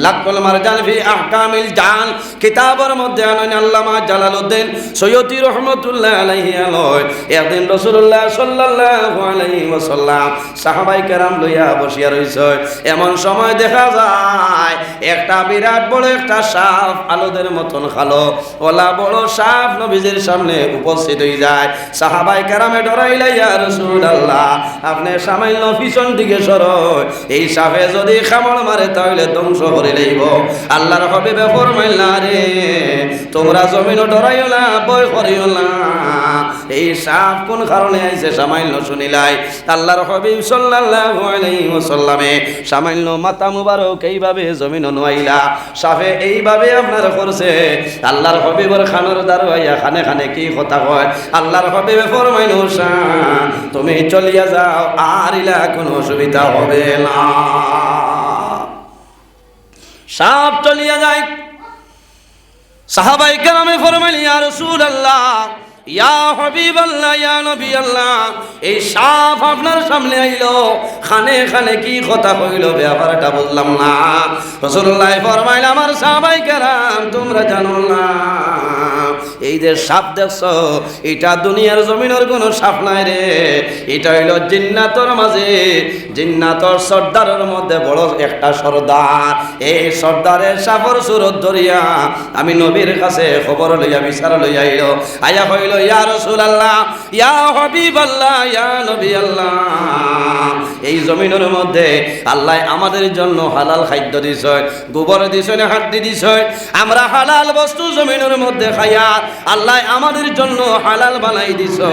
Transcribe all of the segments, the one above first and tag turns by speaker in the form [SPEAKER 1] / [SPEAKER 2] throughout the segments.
[SPEAKER 1] লাকুল মারজান ফি আহকামিল জান কিতাবের মধ্যে আনেন আল্লামা জালালউদ্দিন সৈয়দী রহমাতুল্লাহ আলাইহি আলয় একদিন রাসূলুল্লাহ সাল্লাল্লাহু আলাইহি ওয়াসাল্লাম সাহাবাই কেরাম লইয়া বসিয়া রইছে। এমন সময় দেখা যায় একটা বিরাট বড় একটা সাপ আলোদের মতন কালো ওলা বড় সাপ নবীজির সামনে উপস্থিত হয়ে যায়। সাহাবাই কেরামে ডরাইলা, ইয়া রাসূলুল্লাহ আপনি সামান্য পিছন দিকে সরয়, এই সাপে যদি কামড় মারে তাহলে ধ্বংস করে লইব। আল্লাহর হাবিবে ফরমাইলা, রে তোমরা জমিনও ডরাইও না, ভয় করিও না, এই সাপ কোন কারণে আইছে সামান্য শুনিলাই। আল্লাহর হাবিব সাল্লাল্লাহু আলাইহি ওয়াসাল্লামে সামান্য মাথা মুবারক এইভাবে জমিন নোয়াইলা, সাপে এইভাবে আপনার করছে। আল্লাহর হাবিবের খানের দারোয়াইয়া খানে খানে কি কথা কয়, আল্লাহর হাবিবে ফরমাইল, শান তুমি চলিয়া যাও, আর ইলা কোনো অসুবিধা হবে না। সাপ চলিয়া যায়। সাহাবায়ে কেরামে ফরমাইল, ইয়া রাসূলুল্লাহ, ইয়া হাবিবাল্লাহ, ইয়া নবী আল্লাহ, এই সাপ আপনার সামনে আইলো, খানে খানে কি কথা কইলো ব্যাপারটা বুঝলাম না। রাসূলুল্লাহ ফরমাইল, আমার সাহাবায়ে কেরাম তোমরা জানো না, এই যে সাপ দেখছো এটা দুনিয়ার জমিনের কোনো সাপ নাই রে, এটা হইল জিন্নাতর মাঝে জিন্নাতর সর্দারের মধ্যে বড় একটা সর্দার। এই সর্দারের সাপর সুরত ধরিয়া আমি নবীর কাছে খবর লইয়া বিচার লইয়া আইলো। আয়া হইল, ইয়া রাসূলুল্লাহ, ইয়া হাবিবাল্লাহ, ইয়া নবী আল্লাহ, এই জমিনের মধ্যে আল্লাহ আমাদের জন্য হালাল খাদ্য দিছে, গোবর দিছে না হাড্ডি দিছে, আমরা হালাল বস্তু জমিনের মধ্যে খাইয়া আল্লাহ আমাদের জন্য হালাল বানাই দিছে।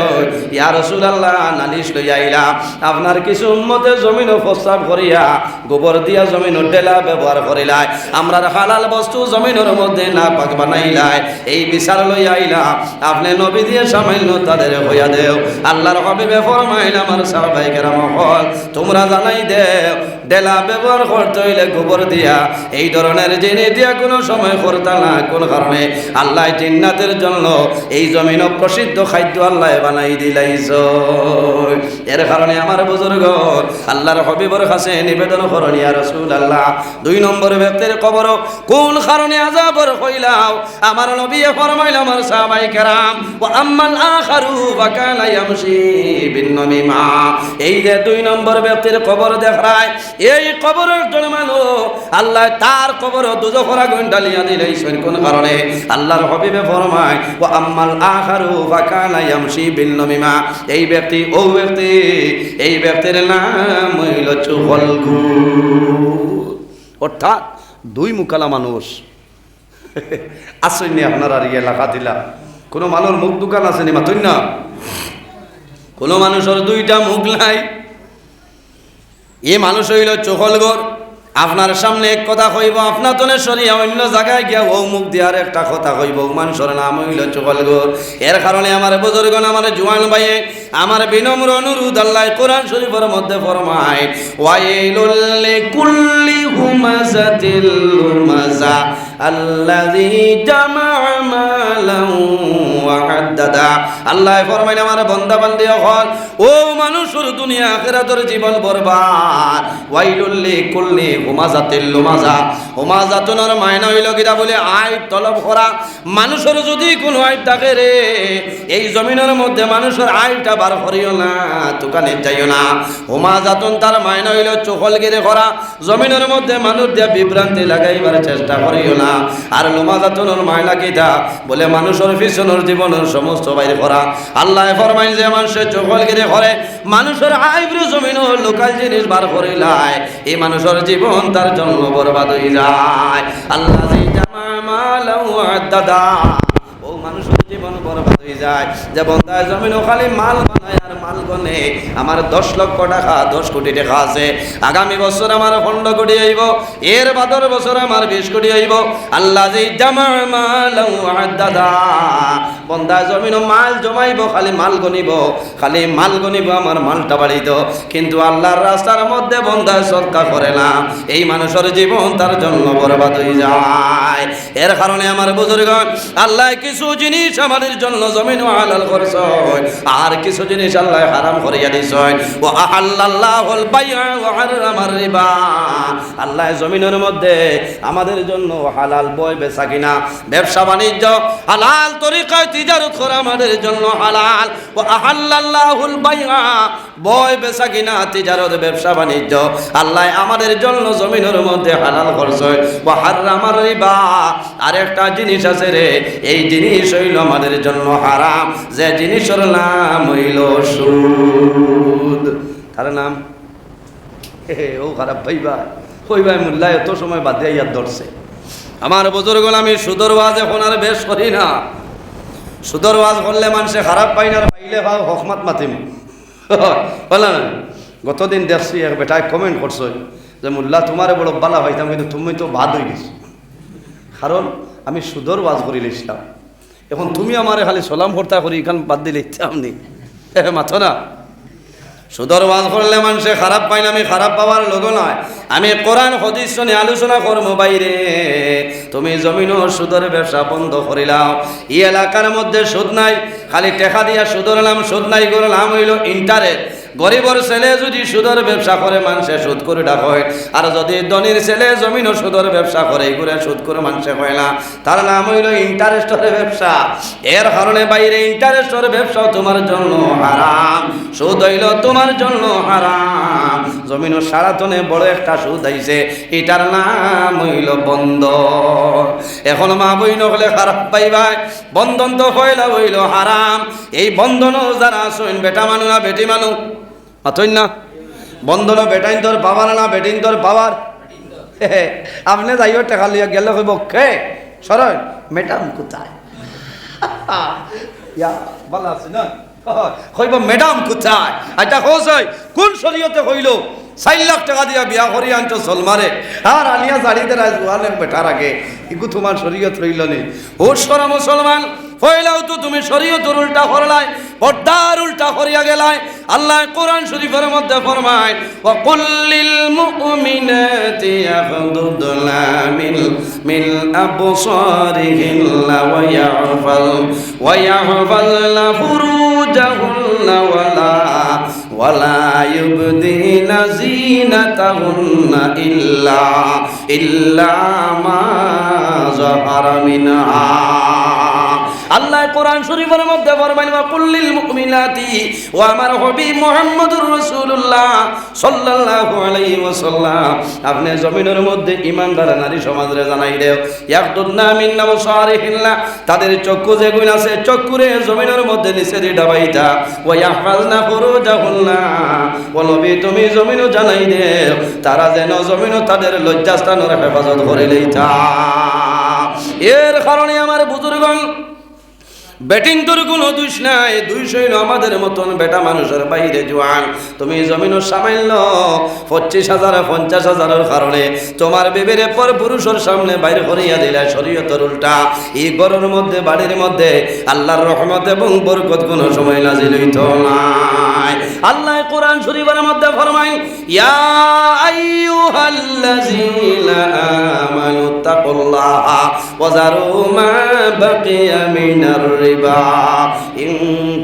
[SPEAKER 1] ইয়া রাসূলুল্লাহ নালিশ লইয়া আইলাম, আপনার কিছু উম্মতে জমিনও প্রস্তাব করিয়া গোবর দিয়া জমিনের ডেলা ব্যবহার করিলাই, আমরা হালাল বস্তু জমিনের মধ্যে না পাক বানাইলাই, এই বিচার লইয়া আইলাম, আপনি নবী দিয়ে সামান্য তাদের হইয়া দেও। আল্লাহর হাবিবে ফরমাইল, আমার সাহাবায়ে কেরাম হল তোমরা জানাই দেও, ডেলা ব্যবহার করতে হইলে গোবর দিয়া, এই ধরনের জিনিস দিয়া কোনো সময় করতা না। কোন কারণে আল্লাহ জিন্নাতের জন্য এই জমিন প্রসিদ্ধ খাদ্য আল্লাহ বানাই দিলাইছ। এর কারণে আমার বুজুর্গ আল্লাহর হাবিবের কাছে নিবেদন করেন, ইয়া রাসূলুল্লাহ, 2 নম্বর ব্যক্তির কবর কোন কারণে আযাবর হইলাও, আমার নবী ফরমাইল, আমার সাহাবায়ে কেরাম, ওয়া আম্মাল আখারু ফাকানা ইয়ামশি বিন নামিমা, এই যে 2 নম্বর ব্যক্তির কবর দেখায়, এই কবরের জন্য মানুষ আল্লাহ তার কবর দুজখরা গন্ডালিয়া দিলাইছেন। কোন কারণে আল্লাহর হাবিবে ফরমায়, ওয়া আম্মাল আখারু ফাকানা ইয়ামশি বিন নামিমা, এই ব্যক্তি ও ব্যক্তি, এই ব্যক্তির নাম হইল চুগলখোর। অর্থাৎ 2 মুখালা মানুষ আসেননি আপনার আর এলাকা দিলা, কোনো মানুষ মুখ দোকান আসেনি মাথুন না, কোনো মানুষের 2টা মুখ নাই, এ মানুষ হইল চুগলখোর। আপনার সামনে এক কথা কইব, আপনার তনে সরিয়া অন্য জায়গায় গিয়া ও মুখ দিয়ার একটা কথা কইব, মানুষের নাম হইল চুগলখোর। এর কারণে আমার বুজুর্গণ, আমার জওয়ান ভাইয়ে, আমার বিনম্র অনুরোধ, আল্লাহ কোরআন শরীফের মধ্যে ফরমায়, ওয়াইলুল লিকুল্লি হুমাযাতিল লুমাযা আল্লাযী জামা'a মালান ওয়া আদ্দাদা। আল্লাহ ফরমায়, আমার বান্দা বান্দি হল, ও মানুষের দুনিয়া আখিরাতের জীবন বরবাদ। ওয়াইলুল লিকুল্লি হুমাযাতিল লুমাযা, হুমাযাতুনের মায়না হইল কিটা বলে আইব তলব করা। মানুষের যদি কোনো আইব থাকে রে, এই জমিনের মধ্যে মানুষের আইবটা বার করিও না, দোকানে যাইও না। হুমাযাতুন তার মায়না হইল চুগলগিরি করা, জমিনের মধ্যে মানুষ দিয়া বিভ্রান্তি লাগাইবার চেষ্টা করিও না। আর লুমাযাতুনের মায়না কিটা বলে মানুষের পিছনের জীবনের সমস্ত বাইরে করা। আল্লাহ ফরমাইন যে মানুষের চুগলগিরি করে, মানুষের আইবরে জমিনের লোকাল জিনিস বার করিলাই, এই মানুষের জীবন তার জন্য বরবাদ হয়ে যায়। আল্লাহ জামা মালান ওয়া আদ্দাদা, ও মানুষের জীবন বরবাদ হয়ে যায়। যে বন্দায় জমিন খালি মাল বানায় আর মাল গনে, আমার 10 লক্ষ টাকা 10 কোটি টাকা আছে, আগামী বছর আমার 15 কোটি হইব, এর বাদর বছর আমার 20 কোটি হইব। আল্লাহ যে জামা মালান ওয়া আদ্দাদা, বন্দায় জমিন মাল জমাইব, খালি মাল গনিব, খালি মাল গনিব, আমার মালটা বাড়িত, কিন্তু আল্লাহর রাস্তার মধ্যে বন্দায় সদকা করে না, এই মানুষের জীবন তার জন্য বরবাদ হয়ে যায়। এর কারণে আমার বুজুর্গণ, আল্লাহ কিছু জিনিস আমাদের জন্য জমিন হালাল করছে, আর কিছু জিনিস আল্লাহ আল্লাহ হারাম করিয়া দিছেন। ওয়া আহাল্লাল্লাহুল বাইআ ওয়া হারামার রিবা, আল্লাহ জমিনের মধ্যে আমাদের জন্য হালাল বয় বেচা কিনা, ব্যবসা বাণিজ্য হালাল তরিকায় তিজারত করা আমাদের জন্য হালাল। ওয়া আহাল্লাল্লাহুল বাইআ, বয় বেচা কিনা তিজারত ব্যবসা বাণিজ্য আল্লাহ আমাদের জন্য জমিনের মধ্যে হালাল করছে। ওয়া হারামার রিবা, আরেকটা জিনিস আছে রে, এই জিনিস হইল আমাদের জন্য হারাম, যে জিনিসের নাম হইল সুদ। তার নাম ও খারাপ ভাইবা, ওই ভাই মোল্লা এত সময় বাদ দিয়ে ইয়াদ ধরছে। আমার বুজুর্গ, আমি সুদর ওয়াজ এখন আর বেশ করি না। সুদর ওয়াজ করলে মানুষে খারাপ পাই না, পাইলে ভাও হকমাত মাতিম বলা না। গতদিন দেখছি এক বেটায় কমেন্ট করছো যে মোল্লা তোমারে বড় বালা পাইতাম, কিন্তু তুমি তো বাদ হয়ে গেছো, কারণ আমি সুদর ওয়াজ করি লিখলাম। এখন তুমি আমারে খালি সলাম ভর্তা করি এখান বাদ দিলে আপনি মাথো না। সুদর ওয়াজ করলে মানুষে খারাপ পাই না, আমি খারাপ পাওয়ার লোক নয়। আমি কোরআন হাদিস শুনে আলোচনা করবো বাইরে। তুমি জমিন ও সুদের ব্যবসা বন্ধ করিলাও। এই এলাকার মধ্যে সুদ নাই, খালি টেকা দিয়া সুদর নাম, সুদ নাই করে নাম হইল ইন্টারেস্ট। গরিবর ছেলে যদি সুদের ব্যবসা করে মানুষে সুদ করে ডাক হয়, আর যদি ধনীর ছেলে জমিন ও সুদের ব্যবসা করে এগুলো সুদ করে মানুষে হয় না, তার নাম হইল ইন্টারেস্টের ব্যবসা। এর কারণে বাইরে ইন্টারেস্টের ব্যবসা তোমার জন্য হারাম, সুদ হইল তোমার জন্য হারাম। জমিন ও সারাতনে বড় একটা সুদ আইছে, এটার নাম হইল বন্ধন। এখন মা বইন হলে খারাপ পাইবাই, বন্ধন তো হইল হইল হারাম। এই বন্ধনও যারা আসেন বেটা মানু না বেটি মানু অথই না, বন্ধন বেটাইন তোর বাবার না বেটিন তোর বাবার। আপনি যাইও টেকা লিয়া গেলে কইব খে সরল ম্যাডাম কোথায়, ভালো আছে না, কইব ম্যাডাম কোথায়। আচ্ছা হোস কোন শরীয়তে হইল 4 লাখ টাকা দিয়া বিয়া করি আনছো সলমারে, আর আনিয়া জাড়িতে রাজওয়ানে বেটার আগে ইগু তোমার শরীয়ত রইল নি। ও সরা মুসলমান হইলাও তো তুমি শরীয়তের উল্টা করলাই, পর্দার উল্টা করিয়া গেলাই। আল্লাহ কোরআন শরীফের মধ্যে ফরমায়, ওয়া কুল্লিল মুমিনাতি ইয়াগদুদনা মিন আবসারিহিন্না ওয়া ইয়াহফালনা ফুরুজাহুন্না ওয়ালা ইউবদিনা জিনাতাহুন্না ইল্লা মা যাহারা মিনহা। আল্লাহ কোরআন শরীফের মধ্যে ফরমায়, ওয়া কুল্লিল মুমিনাতি, ও আমার হাবিব মুহাম্মদুর রাসূলুল্লাহ সাল্লাল্লাহু আলাইহি ওয়াসাল্লাম, আপনি জমিনের মধ্যে ঈমানদার নারী সমাজরে জানাই দেও, ইয়াগদুদনা মিন আবসারিহিন্না, তাদের চক্ষু যেগুলো আছে চক্ষুরে জমিনের মধ্যে নিচে দিয়ে ডাবাইতা, ওয়া ইয়াহফাজনা ফুরুজাহুন্না, ও নবী তুমি জমিনও জানাই দেও তারা যেন জমিনও তাদের লজ্জাস্থানের হেফাজত করে লইতা। এর কারণে আমার বুজুর্গণ, বেটিং তোর কোনো দোষ নাই, দোষ হইল আমাদের মতন বেটা মানুষের বাইরে জোয়ান। তুমি জমিনের সামান্য 25,000 50,000-এর কারণে তোমার বিবিরে পর পুরুষের সামনে বাইরে করিয়া দিলা, শরীয়তের উল্টা। এই ঘরের মধ্যে বাড়ির মধ্যে আল্লাহর রহমত এবং বরকত কোনো সময় নাজিল হইত নাই। আল্লাহ কোরআন শরীফের মধ্যে ফরমায়, ইয়া আইয়ুহাল্লাযীনা আমানু তাকুল্লাহা ওয়া যারু মা বাকিয়া মিনার রিবা ইন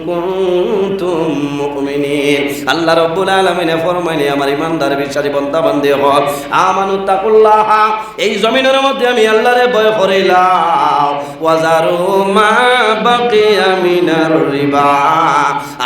[SPEAKER 1] কুনতুম মুমিনিন। আল্লাহ রাব্বুল আলামিন ফরমাইলেন, আমার ইমানদার বিশ্বাসী বান্দা বান্দী হল, আমানু তাকুল্লাহা, এই জমিনের মধ্যে আমি আল্লাহরে ভয় করিলাম, ওয়া যারু মা বাকিয়া মিনার রিবা,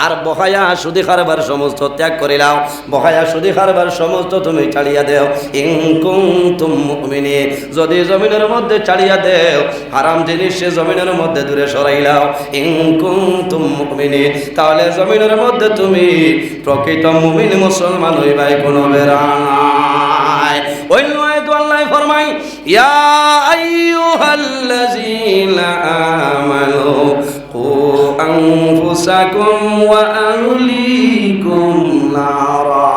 [SPEAKER 1] আর বহায়া সুদি খারবার সমস্ত ত্যাগ করিলাম, বহায়া সুদি খারবার সমস্ত তুমি ছাড়িয়া দেও, ইন কুনতুম মুমিনিন, যদি জমিনের মধ্যে ছাড়িয়া দেও, হারাম জিনিস সে জমিনের মধ্যে দূরে সরাইলাও, ইন কুনতুম মুমিনিন, তাহলে জমিনের মধ্যে তুমি প্রকৃত মুমিন মুসলমান হইবাই কোনো বেরা নাই। অন্য আয়াতে আল্লাহ ফরমায়, ইয়া আইয়ুহাল্লাযীনা আমানু কু আনফুসাকুম ওয়া আহলিকুম নারা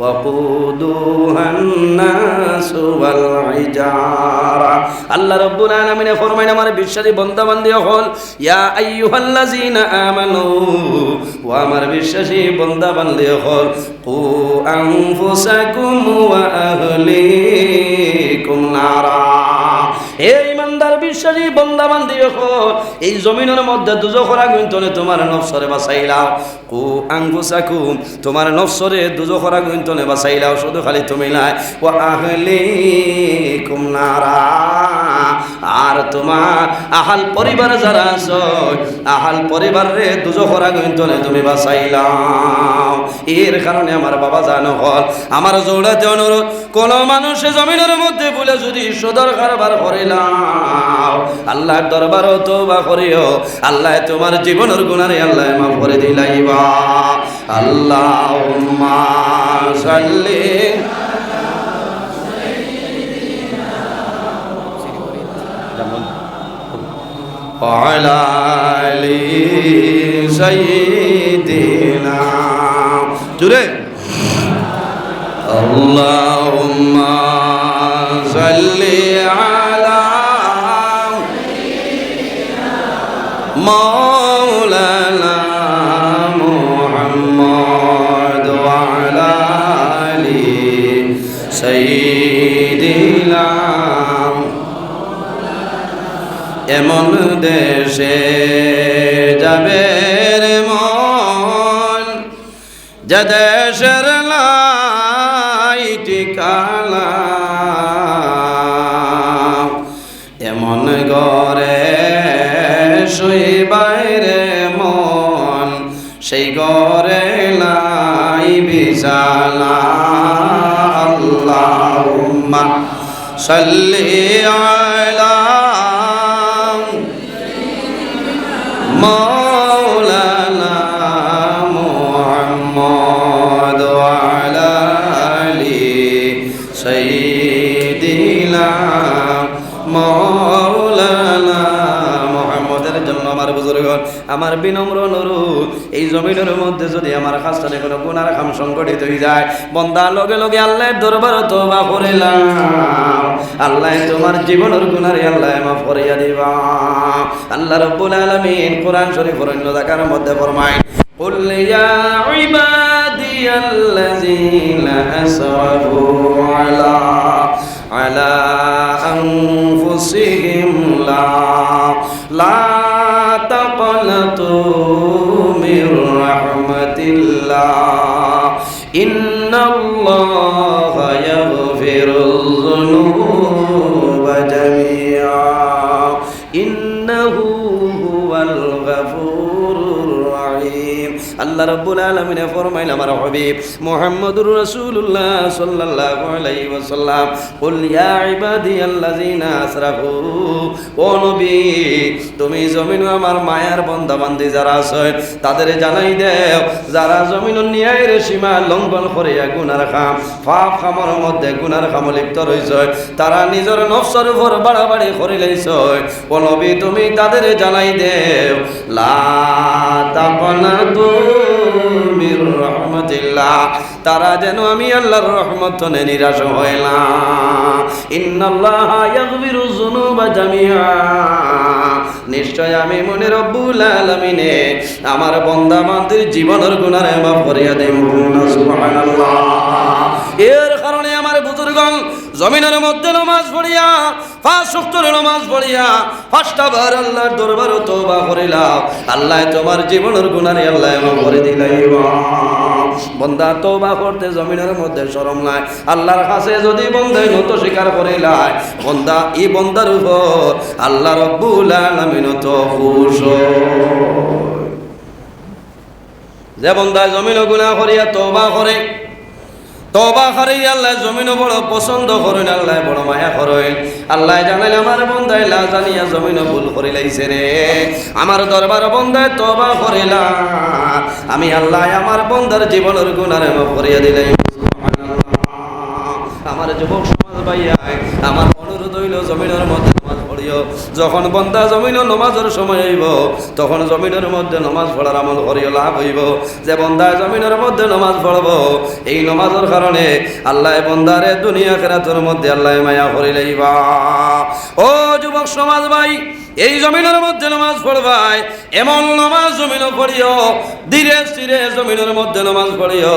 [SPEAKER 1] ওয়াকুদুহান নাসু ওয়াল হিজারা। আল্লাহ রাব্বুল আলামিন ফরমায়, আমার বিশ্বাসী বান্দা বান্দী হল, ইয়া আইয়ুহাল্লাযীনা আমানু, ওয়া আমার বিশ্বাসী বান্দা বান্দী হল, কু আনফুসাকুম ওয়া আহলিকুম নারা, হে ইমানদার বিশ্বাসী বান্দা বান্দি হল এই জমিনের মধ্যে দুজখের আগুন তলে তোমার নফসরে বাঁচাইলাও কু আনফুসাকুম তোমার নফসরে দুজখের আগুন তলে বাঁচাইলাও শুধু খালি তুমি নাই ও আহলিকুম নারা আর তোমার আহাল পরিবার যারা আছে আহাল পরিবারে দুজখের আগুন তলে তুমি বাঁচাইলাও এর কারণে আমার বাবা জানো হল আমার জোড়াতে অনুরোধ কোন মানুষে জমিনের মধ্যে বলে যদি সদর কারবার করিলাম আল্লাহর দরবারও তওবা করিও আল্লাহ তোমার জীবনের গুনারে আল্লাহ মাফ করে দিলাইবা আল্লাহুম্মা সাল্লি আলা আলি সাইয়্যিদিনা জুরে আল্লাহুম্মা সাল্লি আলা মাওলানা মুহাম্মদ ওয়া আলা আলি সাইয়্যিদিনা এমন দেশে যাবে রে মন যে দেশের লাই ঠিকানা এমন ঘরে শুইবাই রে মন সেই ঘরে লাই বিছানা আল্লাহুম্মা সাল্লি আলা মাওলানা মুহাম্মদ ওয়া আলা আলি সাইয়্যিদিনা মাওলানা মুহাম্মদের জন্য আমার বুজুর্গগণ আমার বিনম্র অনুরোধ এই জমিনের মধ্যে যদি আমার খাসটানে কোনো গুনার কাম সংগঠিত হয়ে যায় বান্দা লগে লগে আল্লাহর দরবারে তওবা করিলাম আল্লাহ তোমার জীবনের গুনারে আল্লাহ মাফ করিয়া দিবা আল্লাহ রাব্বুল আলামিন কোরআন শরীফের অন্য জায়গার মধ্যে ফরমায় قل يا عبادي الذين أسرفوا على أنفسهم لا تقنطوا من رحمة الله إن الله يغفر الذنوب جميعا إنه هو الغفور الرحيم আল্লাহ রাব্বুল আলামিন ফরমাইলেন আমার হাবিব মুহাম্মদুর রাসূলুল্লাহ সাল্লাল্লাহু আলাইহি ওয়াসাল্লাম কুল ইয়া ইবাদিয়াল্লাযিনা আসরাফু ও নবী তুমি জমিন আমার মায়ার বান্দা বান্দি যারা আছে তাদের জানাই দাও যারা জমিনের ন্যায়ের সীমা লঙ্ঘন করে গুনার কাম পাপ কামের মধ্যে গুনার কাম লিপ্ত রইছে তারা নিজের নফসের উপর বাড়াবাড়ি করে লইছে ও নবী তুমি তাদের জানাই দাও লা তাকনাতু মির রাহমাতিল্লাহ তারা যেন আমি আল্লাহর রহমত থেকে নিরাশ হয় না ইন্নাল্লাহা ইয়াগফিরু যুনুবা জামিআ নিশ্চয় আমি মনে রব্বুল আলামিনে আমার বান্দা বান্দির জীবনের গুনাহ মাফ করিয়া দেব সুবহানাল্লাহ এর কারণে আমার বুজুর্গগণ জমিনের মধ্যে নামাজ পড়িয়া পাঁচ ওয়াক্তের নামাজ পড়িয়া পাঁচটা বার আল্লাহর দরবারে তওবা করিলাম আল্লাহ তোমার জীবনের গুনাহ আল্লাহ মাফ করে দিলাইবা বান্দা তওবা করতে জমিনের মধ্যে শরম নাই আল্লাহর কাছে যদি বান্দা নত স্বীকার করিলাই বান্দা এই বান্দার উপর আল্লাহ রাব্বুল আলামিন তো খুশ যে বান্দা জমিনে গুনাহ করিয়া তওবা করে তওবা করে আল্লাহ জমিনে বড় পছন্দ করেন আল্লাহ বড় মায়া করেন আল্লাহ জানেন আমার বান্দায় লা জানিয়া জমিনে ভুল করে লাইছে রে আমার দরবার বান্দায় তওবা করিলা আমি আল্লাহ আমার বান্দার জীবনের গুনাহ মাফ করিয়া দিলাই সুবহানাল্লাহ আমার যুবক সমাজ ভাইয়া আমার অনুরোধ হইল জমিনের মধ্যে নামাজ পড়িও যখন বান্দা জমিনে নামাজের সময় হইব তখন জমিনের মধ্যে নামাজ পড়ার আমল করিও লাভ হইব যে বান্দা জমিনের মধ্যে নামাজ পড়ব এই নামাজের কারণে আল্লাহ বান্দারে দুনিয়া আখিরাতের মধ্যে আল্লাহ মায়া করে লইবা ও যুবক সমাজ ভাই এই জমিনের মধ্যে নামাজ পড়বাই, এমন নামাজ জমিনও পড়িও, ধীরে ধীরে জমিনের মধ্যে নামাজ পড়িও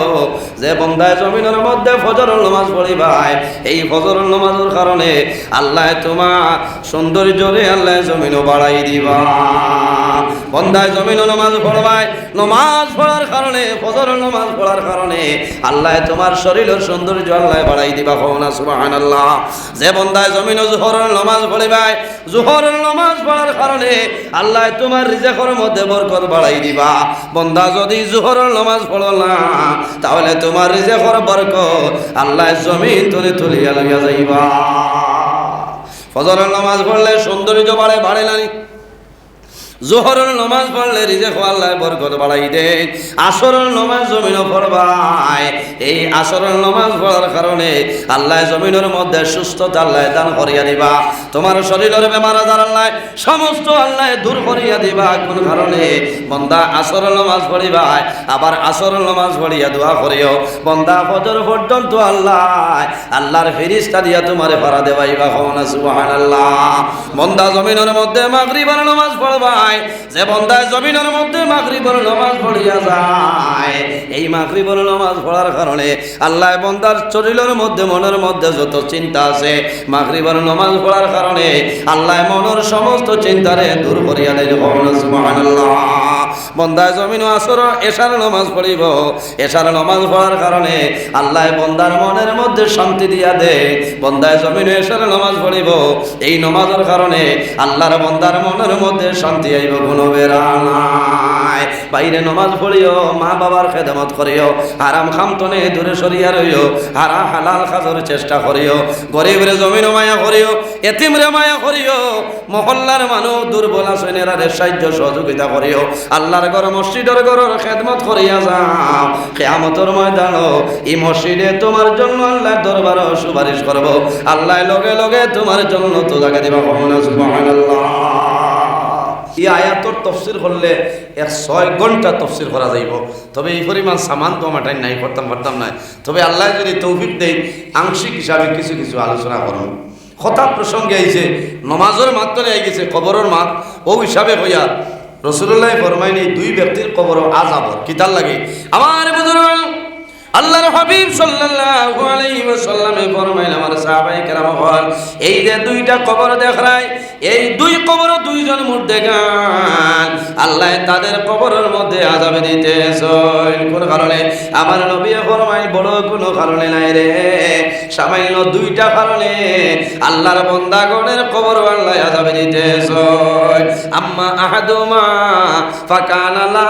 [SPEAKER 1] যে বন্দায় জমিনের মধ্যে ফজরের নামাজ পড়িবাই। এই ফজরের নামাজের কারণে আল্লাহ তোমার সৌন্দর্যরে আল্লাহ জমিনও বাড়াই দিবা। বন্দায় জমিনও নামাজ পড়বাই, নামাজ পড়ার কারণে ফজরের নামাজ পড়ার কারণে আল্লাহ তোমার শরীরের সৌন্দর্য আল্লাহ বাড়াই দিবা। কওনা সুবহানাল্লাহ। যে বন্দায় জমিনও জোহরের নামাজ পড়িবাই, জোহরের নামাজ পড়ার কারণে আল্লাহ তোমার রিজিকের মধ্যে বরকত বাড়াই দিবা। বন্দা যদি জোহরের নামাজ পড়ো না তাহলে তোমার রিজিকের বরকত আল্লাহ জমিন তুলে তুলিয়া লইয়া যাইবা। ফজরের নামাজ পড়লে সৌন্দর্য বাড়ে, বাড়ে না? জোহরের নামাজ পড়লে রিজিক আল্লাহ বরকত বাড়াই দেয়। আসরের নামাজ জমিনও পড়বাই, এই আসরের নামাজ পড়ার কারণে আল্লাহ জমিনের মধ্যে সুস্থতা আল্লাহ দান করিয়া দিবা। তোমার শরীরের বেমার আজার আল্লাহ সমস্ত আল্লাহ দূর করিয়া দিবা। কোন কারণে? বন্দা আসরের নামাজ পড়িবাই, আবার আসরের নামাজ পড়িয়া দোয়া করিও বন্দা ফজর পর্যন্ত আল্লাহর ফেরেশতা দিয়া তোমারে পারা দেবাইবা। কওনা সুবহানাল্লাহ। বন্দা জমিনের মধ্যে মাগরিবের নামাজ পড়বাই, যে বন্দায় জমিনের মধ্যে মাগরিবের নামাজ পড়িয়া যায়, এই মাগরিবের নামাজ পড়ার কারণে আল্লাহ বন্দার শরীরের মধ্যে মনের মধ্যে যত চিন্তা আছে মাগরিবের নামাজ পড়ার কারণে আল্লাহ মনের সমস্ত চিন্তারে দূর করিয়া দেয়। সুবহানাল্লাহ। বন্দায় জমিন আসর এশার নামাজ পড়িব, এশার নামাজ পড়ার কারণে আল্লাহ বন্দার মনের মধ্যে শান্তি দিয়া দে। বন্দায় জমিন এশার নামাজ পড়িব, এই নামাজের কারণে আল্লাহর বন্দার মনের মধ্যে শান্তি আইব, কোনো বেড়া নাই। বাইরে নামাজ পড়িও, মা বাবার খেদমত করিও, হারাম খামতনে দূরে সরিয়া রইও, হারা হালাল খাজর চেষ্টা করিও, গরিবরে জমিন মায়া করিও, এতিমরে মায়া করিও, মহল্লার মানুষ দুর্বল শ্রেণীরারে সাহায্য সহযোগিতা করিও, আল্লাহর ঘর মসজিদের ঘরের খেদমত করিয়া যাও। কিয়ামতের ময়দানও এই মসজিদে তোমার জন্য আল্লাহর দরবারে সুপারিশ করব, আল্লাহ লগে লগে তোমার জন্য তো জায়গা দিবা। সুবহানাল্লাহ। এই আয়াতর তফসির করলে 6 ঘন্টা তফসির করা যাইব, তবে এই পরিমাণ সামান তো আমার টাইম নাই, পারতাম না। তবে আল্লাহ যদি তৌফিক দেয় আংশিক হিসাবে কিছু কিছু আলোচনা করুন। কথা প্রসঙ্গে আইছে নমাজের মাধ্যমে আই গেছে কবরের মাত, ও হিসাবে হইয়া রাসূলুল্লাহ ফরমাইন এই 2 ব্যক্তির কবর আযাব কিতার লাগে। আমার বুজুর্গ আল্লাহর হাবিব সাল্লাল্লাহু আলাইহি ওয়াসাল্লামে ফরমাইন, আমার সাহাবায়ে কেরাম বলেন, এই যে 2টা কবর দেখায়, এই 2 কবর 2 জন মুর্দেগান আল্লাহ তাদের কবরের মধ্যে আযাব দিতেছেন। কোন কারণে? আমার নবী ফরমায় বড় কোনো কারণে নাই রে, সামান্য 2টা কারণে আল্লাহর বান্দাগণের কবর আল্লাহ আযাব দিতেছেন। আম্মা আহাদুমা ফাকানা লা